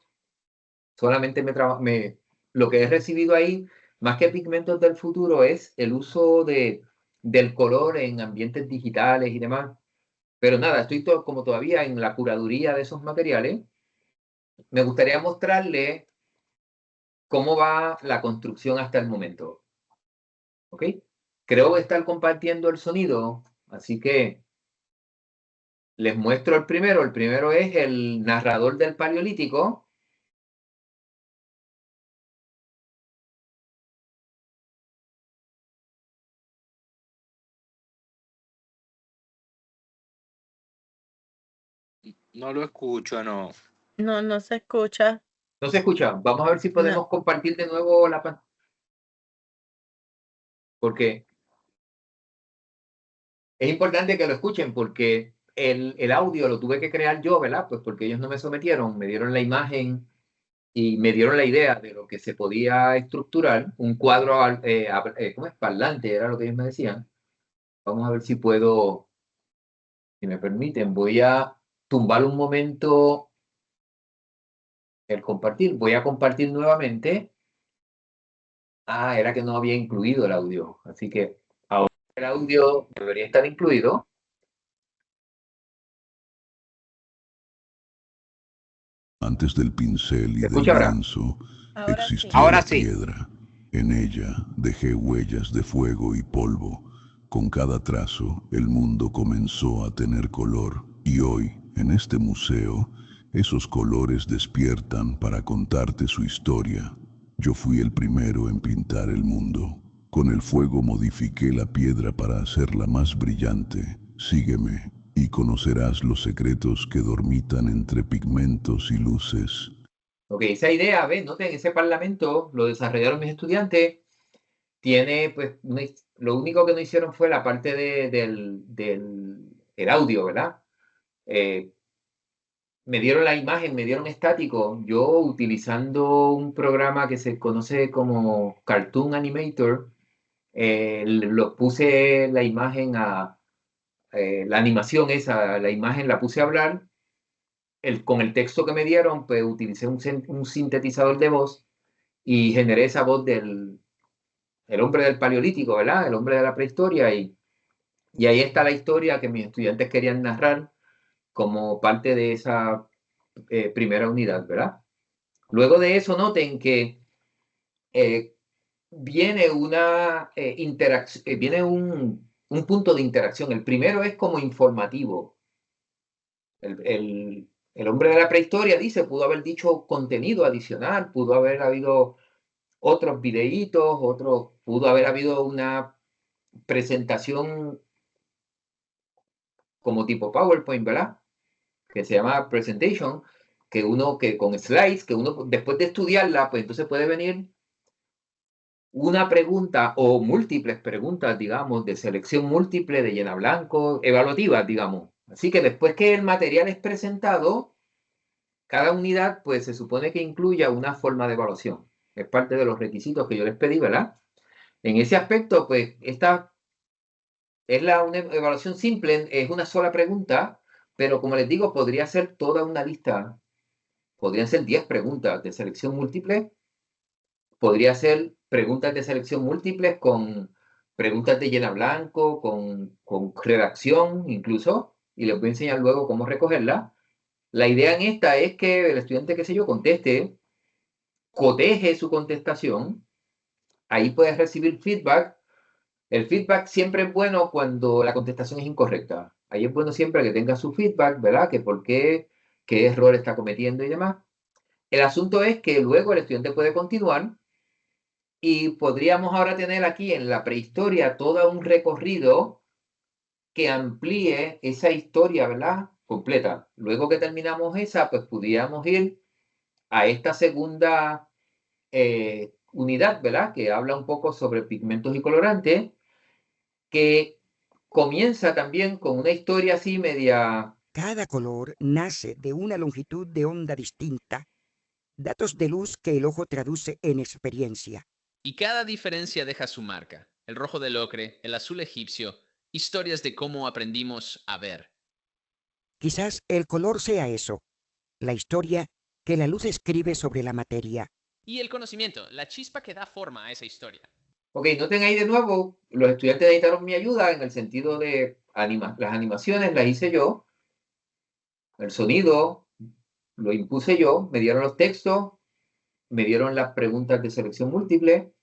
solamente lo que he recibido ahí, más que pigmentos del futuro, es el uso del color en ambientes digitales y demás. Pero nada, estoy como todavía en la curaduría de esos materiales. Me gustaría mostrarle cómo va la construcción hasta el momento. ¿Ok? Creo estar compartiendo el sonido, así que les muestro el primero. El primero es el narrador del Paleolítico. No lo escucho, no. No, no se escucha. No se escucha. Vamos a ver si No. podemos compartir de nuevo la pantalla. Porque es importante que lo escuchen porque el audio lo tuve que crear yo, ¿verdad? Pues porque ellos no me sometieron, me dieron la imagen y me dieron la idea de lo que se podía estructurar. Un cuadro, ¿cómo es? Parlante, era lo que ellos me decían. Vamos a ver si puedo, si me permiten, voy a tumbar un momento el compartir. Voy a compartir nuevamente. Ah, era que no había incluido el audio. Así que ahora el audio debería estar incluido. Antes del pincel y ¿Se del escucha ahora? lienzo Ahora sí. existió Ahora la sí. piedra. En ella dejé huellas de fuego y polvo. Con cada trazo el mundo comenzó a tener color. Y hoy, en este museo, esos colores despiertan para contarte su historia. Yo fui el primero en pintar el mundo. Con el fuego modifiqué la piedra para hacerla más brillante. Sígueme y conocerás los secretos que dormitan entre pigmentos y luces. Ok, esa idea, ¿ves? Noten, ese parlamento lo desarrollaron mis estudiantes. Tiene, pues, lo único que no hicieron fue la parte del audio, ¿verdad? Me dieron la imagen, me dieron estático. Yo utilizando un programa que se conoce como Cartoon Animator, lo puse la imagen la animación esa, la imagen la puse a hablar. Con el texto que me dieron, pues utilicé un sintetizador de voz y generé esa voz del el hombre del Paleolítico, ¿verdad? El hombre de la prehistoria, y ahí está la historia que mis estudiantes querían narrar como parte de esa primera unidad, ¿verdad? Luego de eso, noten que viene una interacción, viene un punto de interacción. El primero es como informativo. El hombre de la prehistoria dice, pudo haber dicho contenido adicional, pudo haber habido otros videitos, pudo haber habido una presentación como tipo PowerPoint, ¿verdad? Que se llama presentation, que con slides, que uno después de estudiarla, pues entonces puede venir una pregunta o múltiples preguntas, digamos, de selección múltiple, de llena blanco, evaluativas, digamos. Así que después que el material es presentado, cada unidad, pues se supone que incluya una forma de evaluación. Es parte de los requisitos que yo les pedí, ¿verdad? En ese aspecto, pues, esta es una evaluación simple, es una sola pregunta, pero como les digo, podría ser toda una lista. Podrían ser 10 preguntas de selección múltiple, podría ser preguntas de selección múltiples con preguntas de llena blanco, con redacción incluso, y les voy a enseñar luego cómo recogerla. La idea en esta es que el estudiante, qué sé yo, conteste, coteje su contestación, ahí puedes recibir feedback. El feedback siempre es bueno cuando la contestación es incorrecta. Ahí es bueno siempre que tenga su feedback, ¿verdad? Que por qué, qué error está cometiendo y demás. El asunto es que luego el estudiante puede continuar y podríamos ahora tener aquí en la prehistoria todo un recorrido que amplíe esa historia, ¿verdad? Completa. Luego que terminamos esa, pues pudiéramos ir a esta segunda unidad, ¿verdad? Que habla un poco sobre pigmentos y colorantes, que comienza también con una historia así media. Cada color nace de una longitud de onda distinta, datos de luz que el ojo traduce en experiencia. Y cada diferencia deja su marca. El rojo del ocre, el azul egipcio, historias de cómo aprendimos a ver. Quizás el color sea eso, la historia que la luz escribe sobre la materia. Y el conocimiento, la chispa que da forma a esa historia. Ok, noten ahí de nuevo, los estudiantes necesitaron mi ayuda en el sentido de las animaciones las hice yo, el sonido lo impuse yo, me dieron los textos, me dieron las preguntas de selección múltiple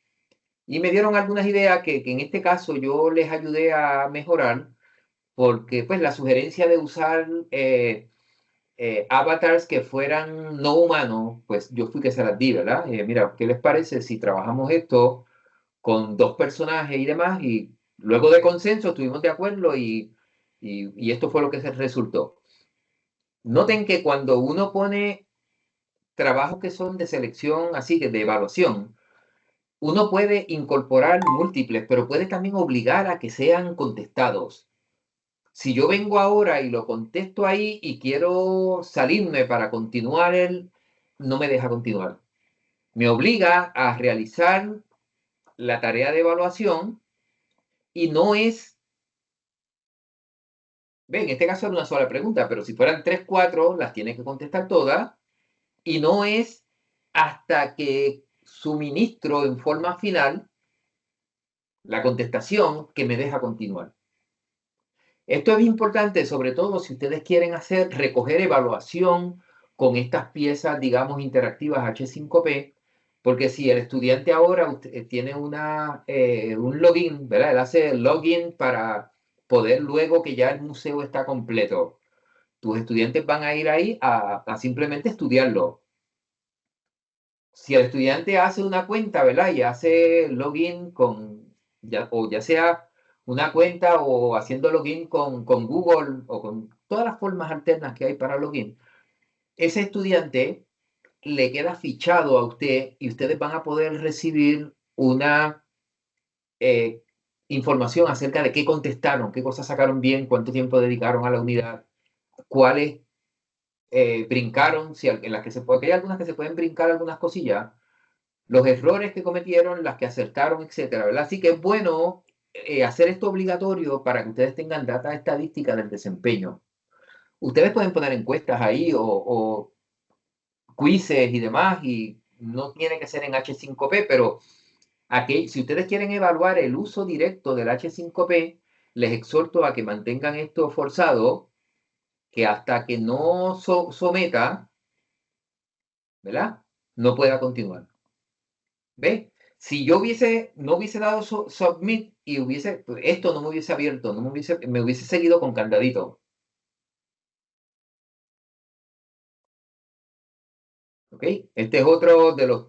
y me dieron algunas ideas que en este caso yo les ayudé a mejorar, porque pues la sugerencia de usar avatars que fueran no humanos, pues yo fui que se las di, ¿verdad? Mira, ¿qué les parece si trabajamos esto con 2 personajes y demás? Y luego de consenso estuvimos de acuerdo y esto fue lo que se resultó. Noten que cuando uno pone trabajos que son de selección, así que de evaluación, uno puede incorporar múltiples, pero puede también obligar a que sean contestados. Si yo vengo ahora y lo contesto ahí y quiero salirme para continuar, él no me deja continuar. Me obliga a realizar la tarea de evaluación y no es, ve, en este caso es una sola pregunta, pero si fueran 3, 4, las tiene que contestar todas y no es hasta que suministro en forma final la contestación que me deja continuar. Esto es importante, sobre todo si ustedes quieren recoger evaluación con estas piezas, digamos, interactivas H5P, porque si el estudiante ahora tiene un login, ¿verdad? Él hace el login para poder luego que ya el museo está completo. Tus estudiantes van a ir ahí a simplemente estudiarlo. Si el estudiante hace una cuenta, ¿verdad? Y hace login o ya sea una cuenta o haciendo login con Google o con todas las formas alternas que hay para login, ese estudiante le queda fichado a usted y ustedes van a poder recibir una información acerca de qué contestaron, qué cosas sacaron bien, cuánto tiempo dedicaron a la unidad, cuáles brincaron, en las que porque hay algunas que se pueden brincar algunas cosillas, los errores que cometieron, las que acertaron, etcétera, ¿verdad? Así que es bueno hacer esto obligatorio para que ustedes tengan data estadística del desempeño. Ustedes pueden poner encuestas ahí o quizzes y demás, y no tiene que ser en H5P, pero aquí, si ustedes quieren evaluar el uso directo del H5P, les exhorto a que mantengan esto forzado, que hasta que no someta, ¿verdad? No pueda continuar. ¿Ves? Si yo no hubiese dado submit y esto no me hubiese abierto, me hubiese seguido con candadito. ¿Ok? Este es otro de los,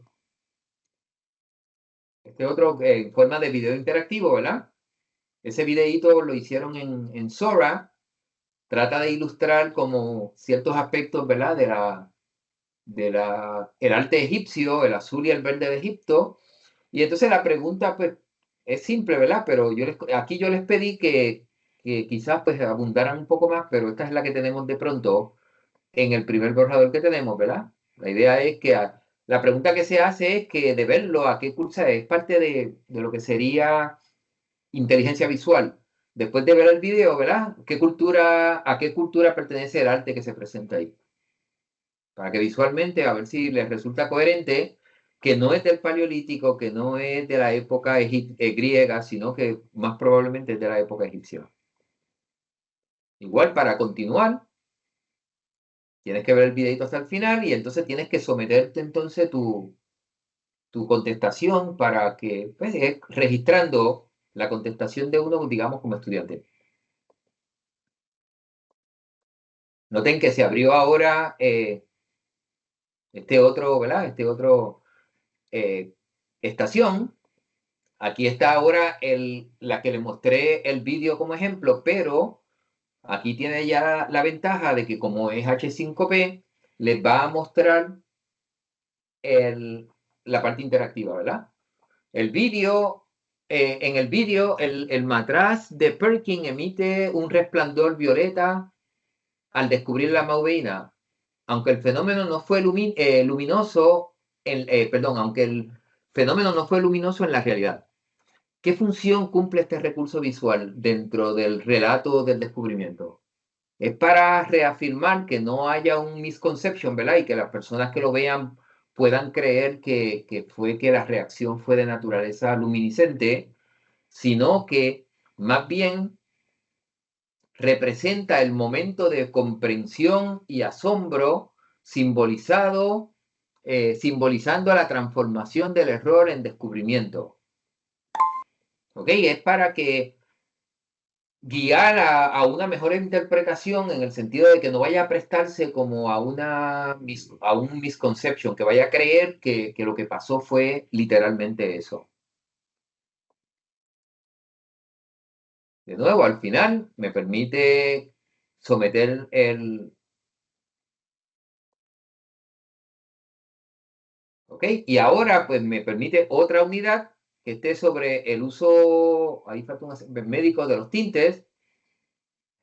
forma de video interactivo, ¿verdad? Ese videíto lo hicieron en Sora. Trata de ilustrar como ciertos aspectos, ¿verdad? El arte egipcio, el azul y el verde de Egipto. Y entonces la pregunta, pues, es simple, ¿verdad? Pero aquí yo les pedí que quizás pues abundaran un poco más, pero esta es la que tenemos de pronto en el primer borrador que tenemos, ¿verdad? La idea es que la pregunta que se hace es que de verlo, ¿a qué cursa? Es parte de lo que sería inteligencia visual. Después de ver el video, ¿verdad? ¿A qué cultura pertenece el arte que se presenta ahí? Para que visualmente, a ver si les resulta coherente, que no es del Paleolítico, que no es de la época griega, sino que más probablemente es de la época egipcia. Igual, para continuar, tienes que ver el videito hasta el final y entonces tienes que someterte entonces tu contestación para que, pues, registrando la contestación de uno, digamos, como estudiante. Noten que se abrió ahora este otro, ¿verdad? Estación. Aquí está ahora la que le mostré el vídeo como ejemplo, pero aquí tiene ya la ventaja de que como es H5P, les va a mostrar la parte interactiva, ¿verdad? El vídeo, en el vídeo, el matraz de Perkin emite un resplandor violeta al descubrir la mauveína. Aunque el fenómeno no fue luminoso, aunque el fenómeno no fue luminoso en la realidad. ¿Qué función cumple este recurso visual dentro del relato del descubrimiento? Es para reafirmar que no haya un misconception, ¿verdad? Y que las personas que lo vean puedan creer que la reacción fue de naturaleza luminiscente, sino que más bien representa el momento de comprensión y asombro simbolizando la transformación del error en descubrimiento. ¿Ok? Es para que guiar a una mejor interpretación en el sentido de que no vaya a prestarse como a un misconception, que vaya a creer que lo que pasó fue literalmente eso. De nuevo, al final me permite someter ¿ok? Y ahora pues me permite otra unidad que esté sobre el uso, ahí falta un médico de los tintes.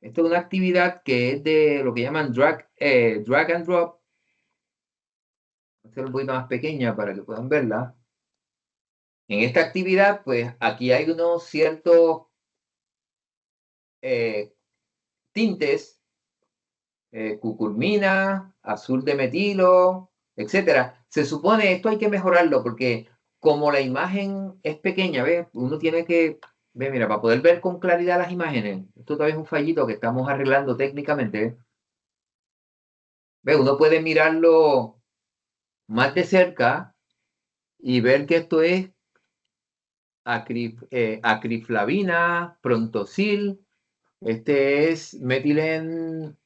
Esta es una actividad que es de lo que llaman drag and drop. Voy a hacer un poquito más pequeña para que puedan verla. En esta actividad, pues aquí hay unos ciertos tintes, cucurmina, azul de metilo, etcétera. Se supone esto hay que mejorarlo porque como la imagen es pequeña, ¿ves? Uno tiene que, ¿ves? Mira, para poder ver con claridad las imágenes, esto todavía es un fallito que estamos arreglando técnicamente, ¿ves? Uno puede mirarlo más de cerca y ver que esto es acriflavina, prontosil, este es metilen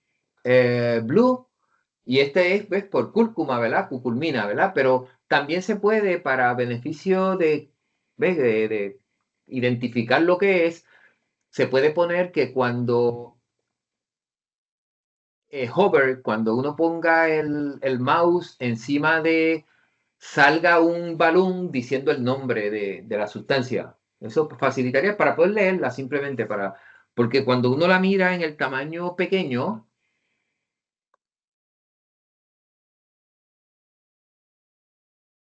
blue y este es, pues, por cúrcuma, ¿verdad? Cuculmina, ¿verdad? Pero también se puede, para beneficio ¿ves? De identificar lo que es, se puede poner que cuando hover, cuando uno ponga el mouse encima salga un balón diciendo el nombre de la sustancia. Eso facilitaría para poder leerla simplemente porque cuando uno la mira en el tamaño pequeño,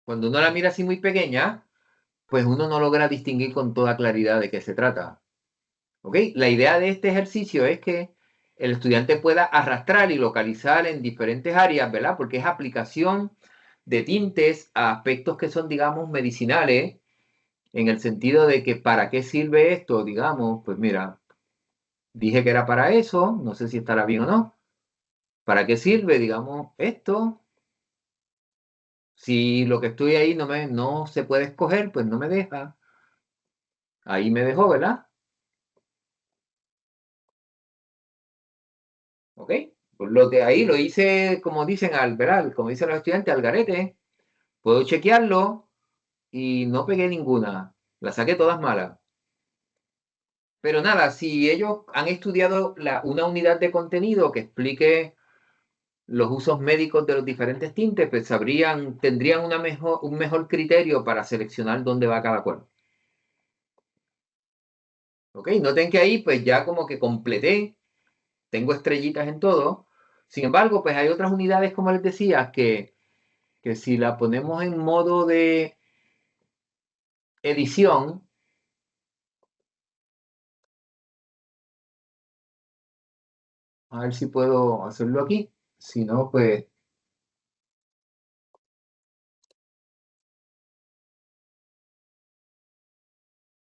cuando uno la mira así muy pequeña, pues uno no logra distinguir con toda claridad de qué se trata. ¿Ok? La idea de este ejercicio es que el estudiante pueda arrastrar y localizar en diferentes áreas, ¿verdad? Porque es aplicación de tintes a aspectos que son, digamos, medicinales, en el sentido de que ¿para qué sirve esto? Digamos, pues mira, dije que era para eso, no sé si estará bien o no. ¿Para qué sirve, digamos, esto? Si lo que estoy ahí no se puede escoger, pues no me deja. Ahí me dejó, ¿verdad? ¿Ok? Pues lo de ahí lo hice, como dicen, ¿verdad? Como dicen los estudiantes, al garete. Puedo chequearlo y no pegué ninguna. Las saqué todas malas. Pero nada, si ellos han estudiado una unidad de contenido que explique los usos médicos de los diferentes tintes, pues tendrían un mejor criterio para seleccionar dónde va cada cual. ¿Ok? Noten que ahí pues ya como que completé, tengo estrellitas en todo. Sin embargo, pues hay otras unidades, como les decía, que si la ponemos en modo de edición, a ver si puedo hacerlo aquí. Si no, pues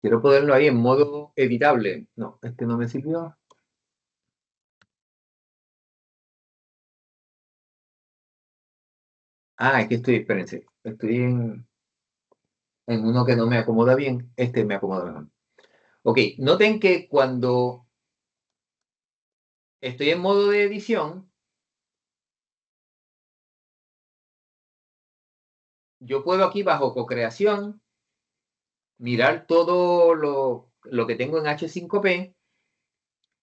quiero ponerlo ahí en modo editable. No, este no me sirvió. Ah, es que espérense, estoy en uno que no me acomoda bien. Este me acomoda mejor. Ok, noten que cuando estoy en modo de edición, yo puedo aquí bajo cocreación mirar todo lo que tengo en H5P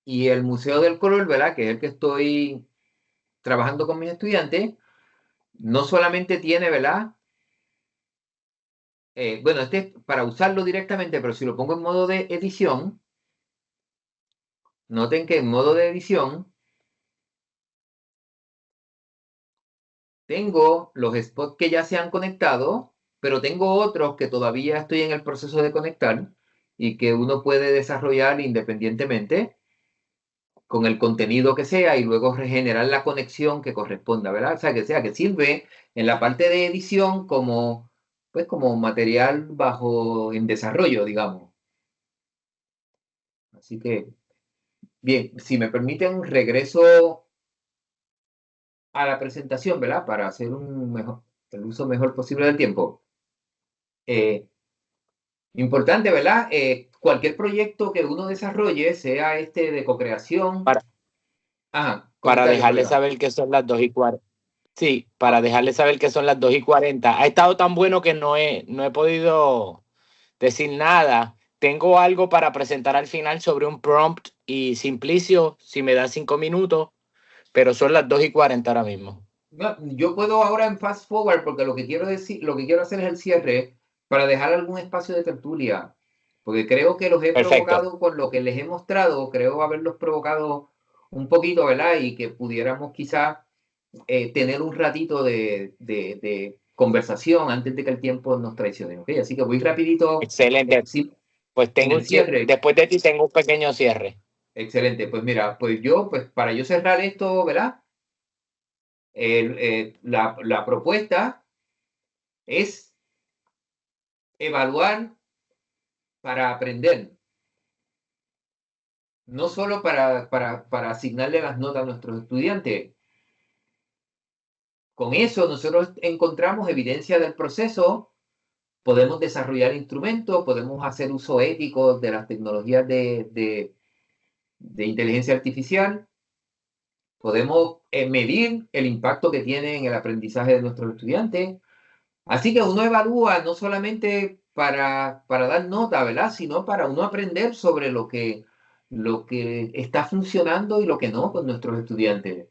y el Museo del Color, ¿verdad? Que es el que estoy trabajando con mis estudiantes, no solamente tiene, ¿verdad? Bueno, este es para usarlo directamente, pero si lo pongo en modo de edición, noten que en modo de edición tengo los spots que ya se han conectado, pero tengo otros que todavía estoy en el proceso de conectar y que uno puede desarrollar independientemente con el contenido que sea y luego regenerar la conexión que corresponda, ¿verdad? O sea, que sirve en la parte de edición como, pues, como material en desarrollo, digamos. Así que, bien, si me permiten, regreso a la presentación, ¿verdad? Para hacer el uso mejor posible del tiempo. Importante, ¿verdad? Cualquier proyecto que uno desarrolle, sea este de co-creación. Para Comentario, dejarle colega. saber que son las 2:40. Sí, para dejarle saber que son las 2:40. Ha estado tan bueno que no he podido decir nada. Tengo algo para presentar al final sobre un prompt y Simplicio, si me da 5 minutos, pero son las 2:40 ahora mismo. No, yo puedo ahora en fast forward porque lo que quiero hacer es el cierre para dejar algún espacio de tertulia, porque creo que los he Perfecto. provocado con lo que les he mostrado, creo haberlos provocado un poquito, ¿verdad? Y que pudiéramos quizás tener un ratito de conversación antes de que el tiempo nos traicione, ¿ok? Así que voy rapidito. Excelente. Pues En el cierre. después de ti tengo un pequeño cierre. Excelente, pues mira, pues para yo cerrar esto, ¿verdad? La propuesta es evaluar para aprender, no solo para asignarle las notas a nuestros estudiantes. Con eso nosotros encontramos evidencia del proceso, podemos desarrollar instrumentos, podemos hacer uso ético de las tecnologías de inteligencia artificial, podemos medir el impacto que tiene en el aprendizaje de nuestros estudiantes. Así que uno evalúa no solamente para dar nota, ¿verdad? Sino para uno aprender sobre lo que está funcionando y lo que no con nuestros estudiantes.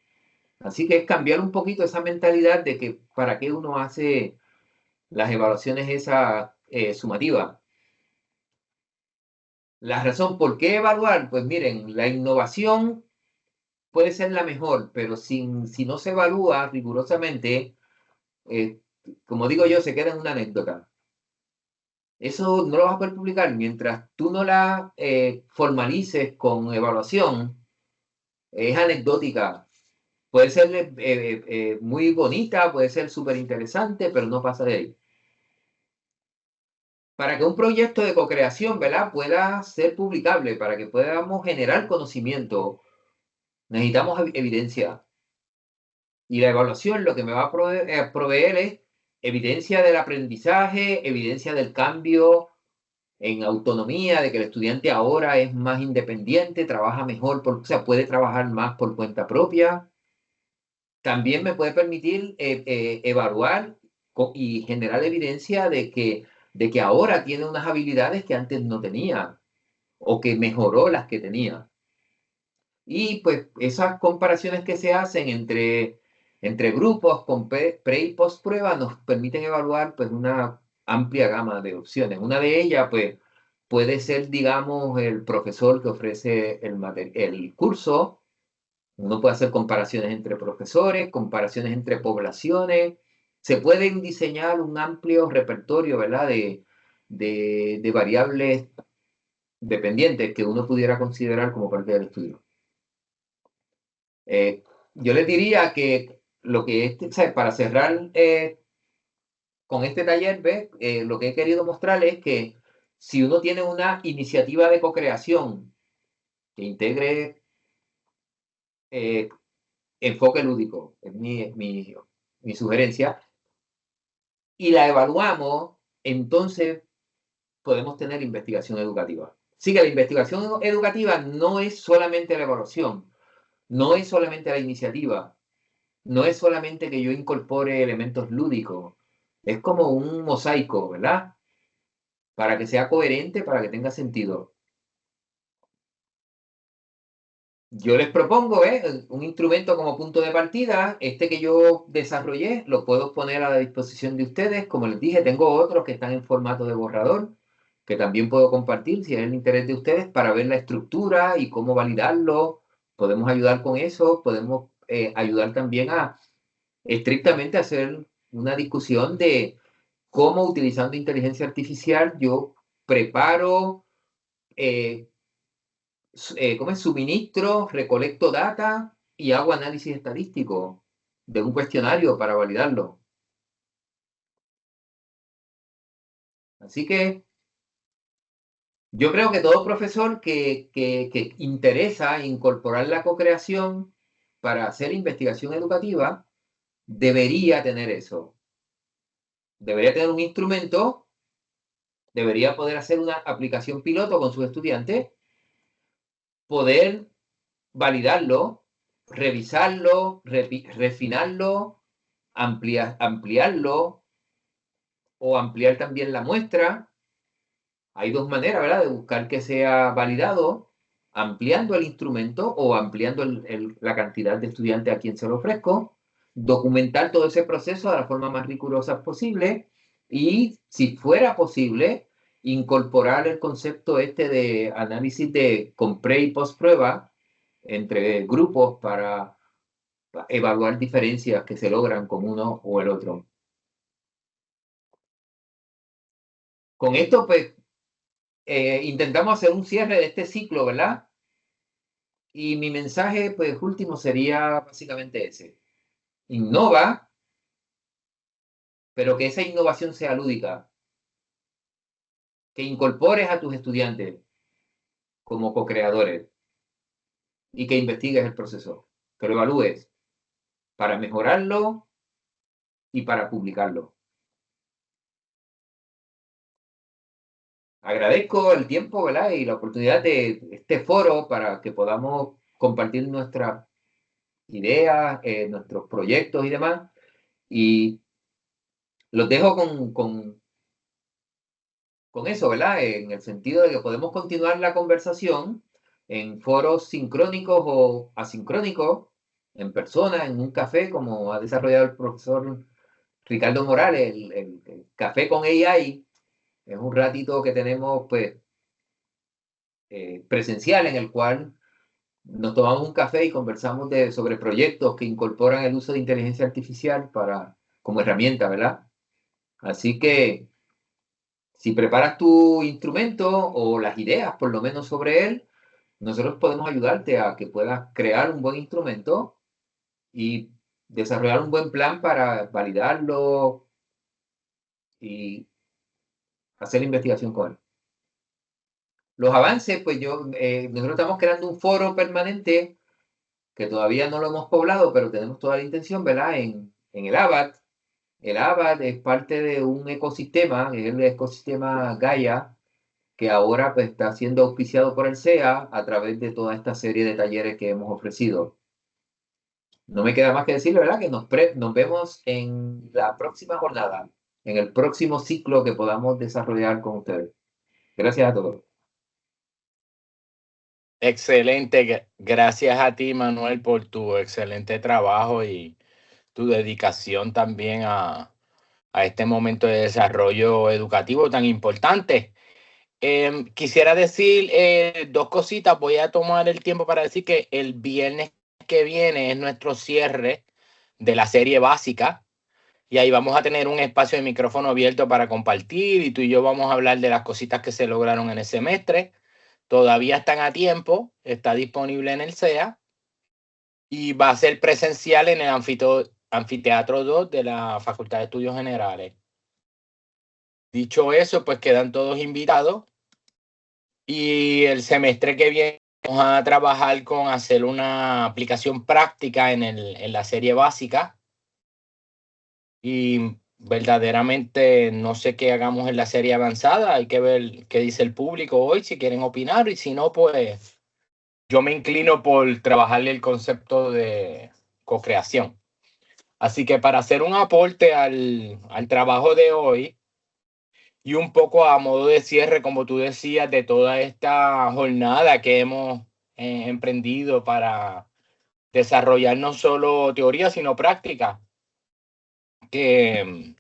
Así que es cambiar un poquito esa mentalidad de que para qué uno hace las evaluaciones esas sumativas. La razón por qué evaluar, pues miren, la innovación puede ser la mejor, pero si no se evalúa rigurosamente, como digo yo, se queda en una anécdota. Eso no lo vas a poder publicar mientras tú no la formalices con evaluación, es anecdótica, Puede ser muy bonita, puede ser súper interesante, pero no pasa de ahí. Para que un proyecto de co-creación, ¿verdad?, pueda ser publicable, para que podamos generar conocimiento, necesitamos evidencia. Y la evaluación lo que me va a proveer es evidencia del aprendizaje, evidencia del cambio en autonomía, de que el estudiante ahora es más independiente, trabaja mejor, o sea, puede trabajar más por cuenta propia. También me puede permitir evaluar y generar evidencia de que ahora tiene unas habilidades que antes no tenía o que mejoró las que tenía. Y pues esas comparaciones que se hacen entre grupos con pre y post prueba nos permiten evaluar pues una amplia gama de opciones. Una de ellas pues puede ser, digamos, el profesor que ofrece el curso. Uno puede hacer comparaciones entre profesores, comparaciones entre poblaciones. Se pueden diseñar un amplio repertorio, ¿verdad?, de variables dependientes que uno pudiera considerar como parte del estudio. Yo les diría que lo que o sea, para cerrar con este taller, ¿ves? Lo que he querido mostrarles es que si uno tiene una iniciativa de co-creación que integre enfoque lúdico, es mi sugerencia, y la evaluamos, entonces podemos tener investigación educativa. Sí, que la investigación educativa no es solamente la evaluación, no es solamente la iniciativa, no es solamente que yo incorpore elementos lúdicos, es como un mosaico, ¿verdad? Para que sea coherente, para que tenga sentido. Yo les propongo un instrumento como punto de partida. Este que yo desarrollé lo puedo poner a la disposición de ustedes. Como les dije, tengo otros que están en formato de borrador, que también puedo compartir si es el interés de ustedes para ver la estructura y cómo validarlo. Podemos ayudar con eso, podemos ayudar también a estrictamente hacer una discusión de cómo utilizando inteligencia artificial yo preparo, ¿cómo es? Suministro, recolecto data y hago análisis estadístico de un cuestionario para validarlo. Así que yo creo que todo profesor que interesa incorporar la co-creación para hacer investigación educativa debería tener eso. Debería tener un instrumento, debería poder hacer una aplicación piloto con sus estudiantes, poder validarlo, revisarlo, refinarlo, ampliarlo o ampliar también la muestra. Hay dos maneras, ¿verdad?, de buscar que sea validado, ampliando el instrumento o ampliando la cantidad de estudiantes a quien se lo ofrezco, documentar todo ese proceso de la forma más rigurosa posible y, si fuera posible, incorporar el concepto este de análisis con pre y post prueba entre grupos para evaluar diferencias que se logran con uno o el otro. Con esto, pues, intentamos hacer un cierre de este ciclo, ¿verdad? Y mi mensaje, pues, último sería básicamente ese. Innova, pero que esa innovación sea lúdica. Que incorpores a tus estudiantes como co-creadores y que investigues el proceso, que lo evalúes para mejorarlo y para publicarlo. Agradezco el tiempo, ¿verdad?, y la oportunidad de este foro para que podamos compartir nuestras ideas, nuestros proyectos y demás. Y los dejo con eso, ¿verdad? En el sentido de que podemos continuar la conversación en foros sincrónicos o asincrónicos, en persona, en un café, como ha desarrollado el profesor Ricardo Morales, el café con AI. Es un ratito que tenemos, pues, presencial, en el cual nos tomamos un café y conversamos sobre proyectos que incorporan el uso de inteligencia artificial como herramienta, ¿verdad? Así que si preparas tu instrumento o las ideas, por lo menos sobre él, nosotros podemos ayudarte a que puedas crear un buen instrumento y desarrollar un buen plan para validarlo y hacer la investigación con él. Los avances, pues nosotros estamos creando un foro permanente que todavía no lo hemos poblado, pero tenemos toda la intención, ¿verdad? En el ABAT. El ABAT es parte de un ecosistema, es el ecosistema Gaia, que ahora pues, está siendo auspiciado por el CEA a través de toda esta serie de talleres que hemos ofrecido. No me queda más que decirle, ¿verdad? Que nos vemos en la próxima jornada, en el próximo ciclo que podamos desarrollar con ustedes. Gracias a todos. Excelente. Gracias a ti, Manuel, por tu excelente trabajo y tu dedicación también a este momento de desarrollo educativo tan importante. Quisiera decir dos cositas. Voy a tomar el tiempo para decir que el viernes que viene es nuestro cierre de la serie básica y ahí vamos a tener un espacio de micrófono abierto para compartir y tú y yo vamos a hablar de las cositas que se lograron en el semestre. Todavía están a tiempo, está disponible en el CEA y va a ser presencial en el Anfiteatro 2 de la Facultad de Estudios Generales. Dicho eso, pues quedan todos invitados y el semestre que viene vamos a trabajar con hacer una aplicación práctica en la serie básica y verdaderamente no sé qué hagamos en la serie avanzada. Hay que ver qué dice el público hoy, si quieren opinar y si no, pues yo me inclino por trabajarle el concepto de co-creación. Así que para hacer un aporte al trabajo de hoy y un poco a modo de cierre, como tú decías, de toda esta jornada que hemos emprendido para desarrollar no solo teoría, sino práctica, que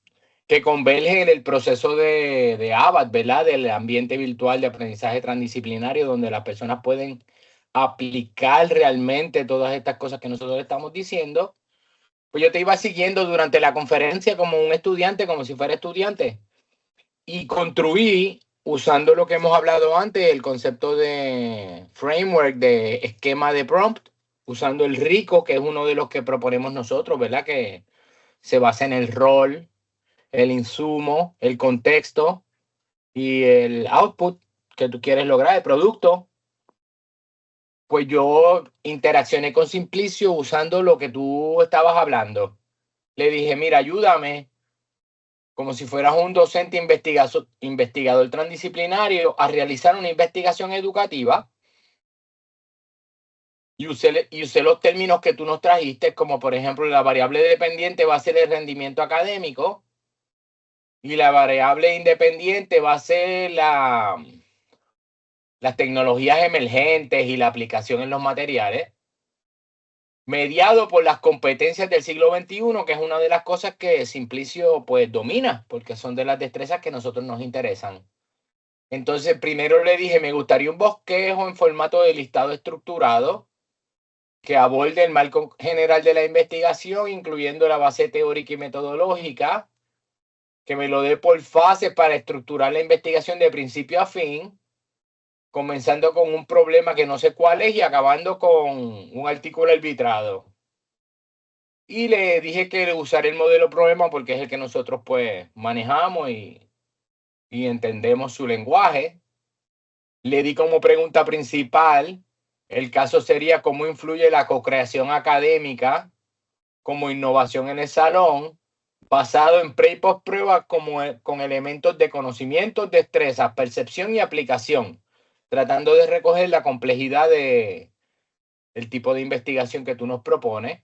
convergen en el proceso de ABAT, ¿verdad? Del ambiente virtual de aprendizaje transdisciplinario, donde las personas pueden aplicar realmente todas estas cosas que nosotros estamos diciendo. Pues yo te iba siguiendo durante la conferencia como un estudiante, como si fuera estudiante, y construí, usando lo que hemos hablado antes, el concepto de framework, de esquema de prompt, usando el RICO, que es uno de los que proponemos nosotros, ¿verdad? Que se basa en el rol, el insumo, el contexto y el output que tú quieres lograr, el producto. Pues yo interaccioné con Simplicio usando lo que tú estabas hablando. Le dije, mira, ayúdame, como si fueras un docente investigador transdisciplinario, a realizar una investigación educativa. Y usé los términos que tú nos trajiste, como por ejemplo la variable dependiente va a ser el rendimiento académico y la variable independiente va a ser las tecnologías emergentes y la aplicación en los materiales, mediado por las competencias del siglo XXI, que es una de las cosas que Simplicio pues domina, porque son de las destrezas que a nosotros nos interesan. Entonces, primero le dije, me gustaría un bosquejo en formato de listado estructurado que aborde el marco general de la investigación, incluyendo la base teórica y metodológica, que me lo dé por fases para estructurar la investigación de principio a fin, comenzando con un problema que no sé cuál es y acabando con un artículo arbitrado. Y le dije que usaré el modelo problema porque es el que nosotros pues manejamos y entendemos su lenguaje. Le di como pregunta principal, el caso sería cómo influye la co-creación académica como innovación en el salón, basado en pre y post prueba con elementos de conocimiento, destreza, percepción y aplicación, tratando de recoger la complejidad del tipo de investigación que tú nos propones,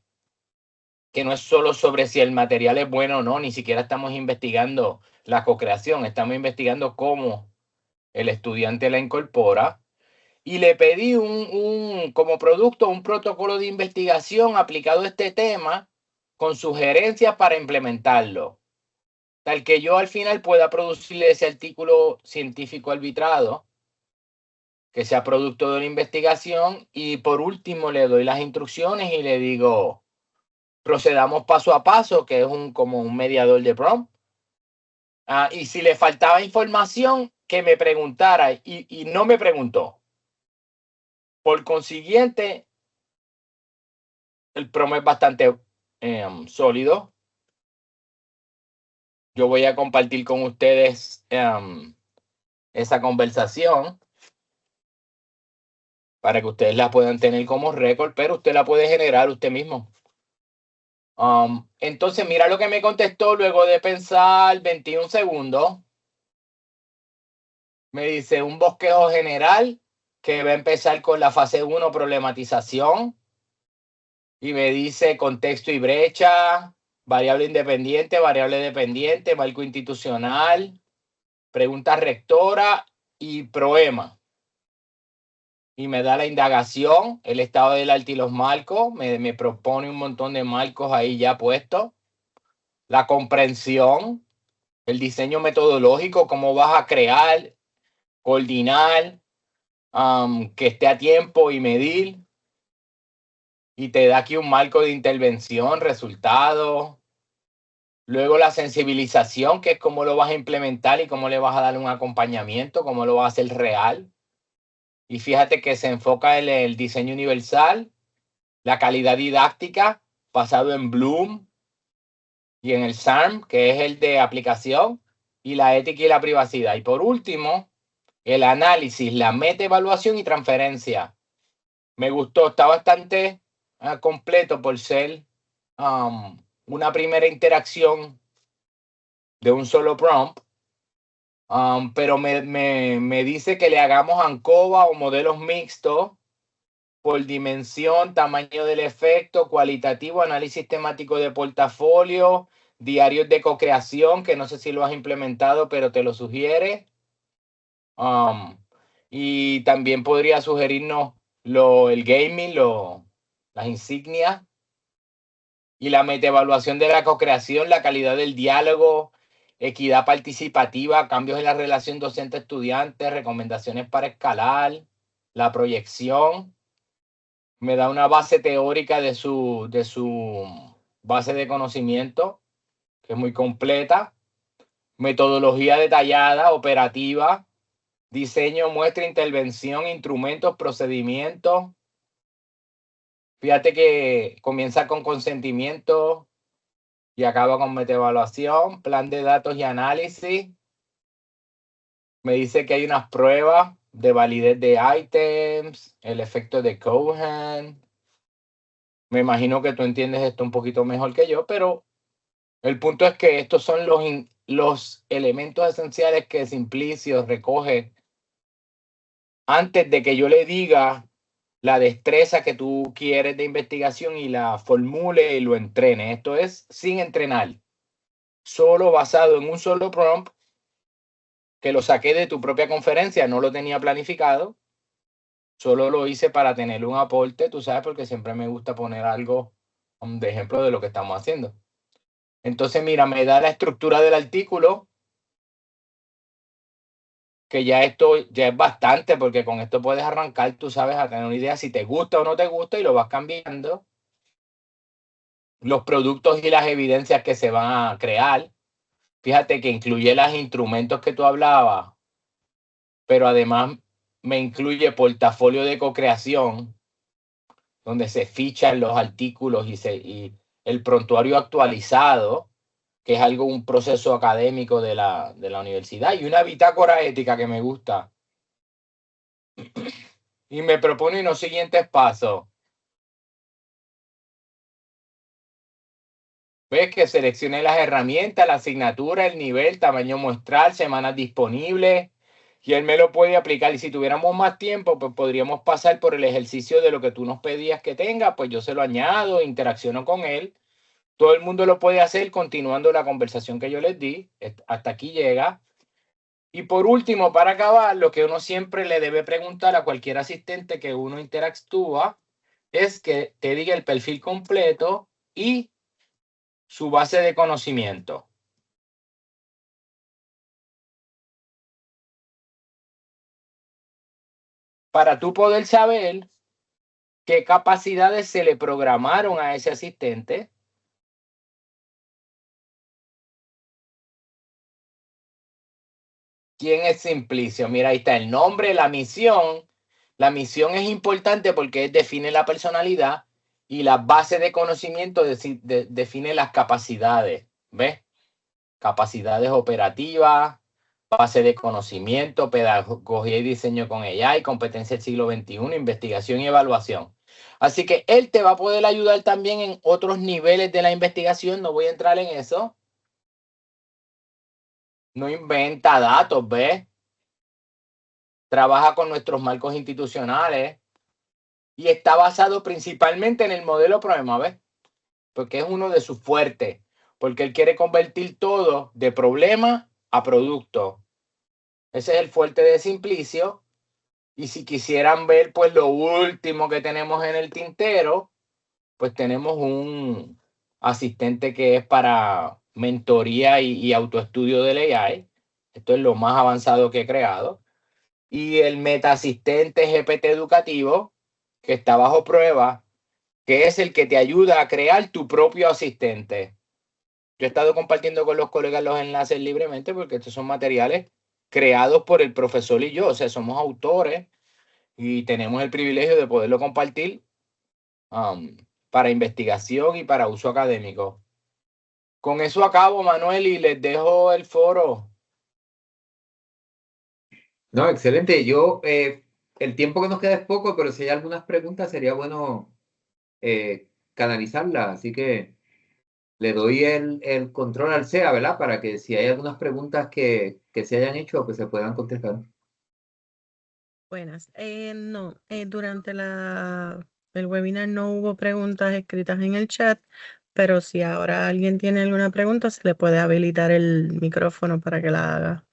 que no es solo sobre si el material es bueno o no, ni siquiera estamos investigando la co-creación, estamos investigando cómo el estudiante la incorpora. Y le pedí como producto un protocolo de investigación aplicado a este tema con sugerencias para implementarlo, tal que yo al final pueda producirle ese artículo científico arbitrado que sea producto de la investigación. Y por último le doy las instrucciones y le digo, procedamos paso a paso, que es como un mediador de prompt. Y si le faltaba información, que me preguntara y no me preguntó. Por consiguiente, El prompt es bastante sólido. Yo voy a compartir con ustedes esa conversación para que ustedes la puedan tener como récord, pero usted la puede generar usted mismo. Entonces, mira lo que me contestó luego de pensar 21 segundos. Me dice un bosquejo general que va a empezar con la fase 1, problematización. Y me dice contexto y brecha, variable independiente, variable dependiente, marco institucional, pregunta rectora y proema. Y me da la indagación, el estado del arte y los marcos, me propone un montón de marcos ahí ya puestos. La comprensión, el diseño metodológico, cómo vas a crear, coordinar, que esté a tiempo y medir. Y te da aquí un marco de intervención, resultados. Luego la sensibilización, que es cómo lo vas a implementar y cómo le vas a dar un acompañamiento, cómo lo vas a hacer real. Y fíjate que se enfoca en el diseño universal, la calidad didáctica, basado en Bloom y en el SARM, que es el de aplicación, y la ética y la privacidad. Y por último, el análisis, la meta-evaluación y transferencia. Me gustó, está bastante completo por ser una primera interacción de un solo prompt. Pero me dice que le hagamos ANCOVA o modelos mixtos por dimensión, tamaño del efecto, cualitativo, análisis temático de portafolio, diarios de co-creación, que no sé si lo has implementado, pero te lo sugiere. Y también podría sugerirnos el gaming, las insignias y la metaevaluación de la co-creación, la calidad del diálogo, equidad participativa, cambios en la relación docente-estudiante, recomendaciones para escalar, la proyección. Me da una base teórica de su base de conocimiento, que es muy completa. Metodología detallada, operativa, diseño, muestra, intervención, instrumentos, procedimientos. Fíjate que comienza con consentimiento y acaba con metaevaluación, plan de datos y análisis. Me dice que hay unas pruebas de validez de ítems, el efecto de Cohen. Me imagino que tú entiendes esto un poquito mejor que yo, pero el punto es que estos son los elementos esenciales que Simplicio recoge antes de que yo le diga la destreza que tú quieres de investigación y la formule y lo entrene. Esto es sin entrenar, solo basado en un solo prompt que lo saqué de tu propia conferencia, no lo tenía planificado, solo lo hice para tener un aporte, tú sabes, porque siempre me gusta poner algo de ejemplo de lo que estamos haciendo. Entonces, mira, me da la estructura del artículo, que ya esto ya es bastante, porque con esto puedes arrancar, tú sabes, a tener una idea si te gusta o no te gusta y lo vas cambiando. Los productos y las evidencias que se van a crear. Fíjate que incluye los instrumentos que tú hablabas, pero además me incluye portafolio de co-creación, donde se fichan los artículos y el prontuario actualizado, que es un proceso académico de la universidad, y una bitácora ética que me gusta. Y me propone los siguientes pasos. Ves que seleccione las herramientas, la asignatura, el nivel, tamaño muestral, semanas disponibles, y él me lo puede aplicar. Y si tuviéramos más tiempo, pues podríamos pasar por el ejercicio de lo que tú nos pedías que tenga, pues yo se lo añado, interacciono con él. Todo el mundo lo puede hacer continuando la conversación que yo les di. Hasta aquí llega. Y por último, para acabar, lo que uno siempre le debe preguntar a cualquier asistente que uno interactúa es que te diga el perfil completo y su base de conocimiento. Para tú poder saber qué capacidades se le programaron a ese asistente. ¿Quién es Simplicio? Mira, ahí está el nombre, la misión. La misión es importante porque define la personalidad y la base de conocimiento define las capacidades, ¿ves? Capacidades operativas, base de conocimiento, pedagogía y diseño con AI, competencia del siglo XXI, investigación y evaluación. Así que él te va a poder ayudar también en otros niveles de la investigación, no voy a entrar en eso. No inventa datos, ¿ves? Trabaja con nuestros marcos institucionales y está basado principalmente en el modelo problema, ¿ves? Porque es uno de sus fuertes, porque él quiere convertir todo de problema a producto. Ese es el fuerte de Simplicio. Y si quisieran ver pues lo último que tenemos en el tintero, pues tenemos un asistente que es para mentoría y autoestudio del AI. Esto es lo más avanzado que he creado. Y el meta asistente GPT educativo, que está bajo prueba, que es el que te ayuda a crear tu propio asistente. Yo he estado compartiendo con los colegas los enlaces libremente porque estos son materiales creados por el profesor y yo. O sea, somos autores y tenemos el privilegio de poderlo compartir para investigación y para uso académico. Con eso acabo, Manuel, y les dejo el foro. No, excelente. Yo, el tiempo que nos queda es poco, pero si hay algunas preguntas sería bueno canalizarlas. Así que le doy el control al SEA, ¿verdad? Para que si hay algunas preguntas que se hayan hecho, pues se puedan contestar. Buenas. No, durante el webinar no hubo preguntas escritas en el chat, pero si ahora alguien tiene alguna pregunta, se le puede habilitar el micrófono para que la haga.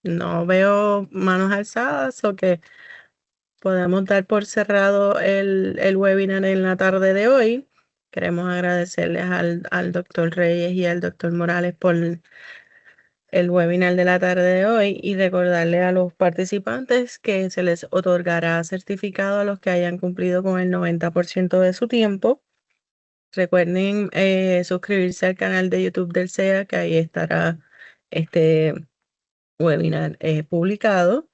No veo manos alzadas, o que podemos dar por cerrado el webinar en la tarde de hoy. Queremos agradecerles al doctor Reyes y al doctor Morales por el webinar de la tarde de hoy y recordarle a los participantes que se les otorgará certificado a los que hayan cumplido con el 90% de su tiempo. Recuerden suscribirse al canal de YouTube del SEA, que ahí estará este webinar publicado.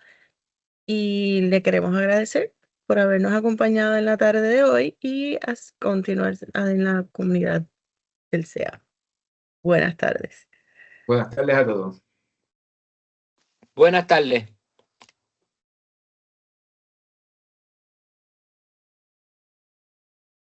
Y le queremos agradecer por habernos acompañado en la tarde de hoy y continuar en la comunidad del SEA. Buenas tardes. Buenas tardes a todos. Buenas tardes.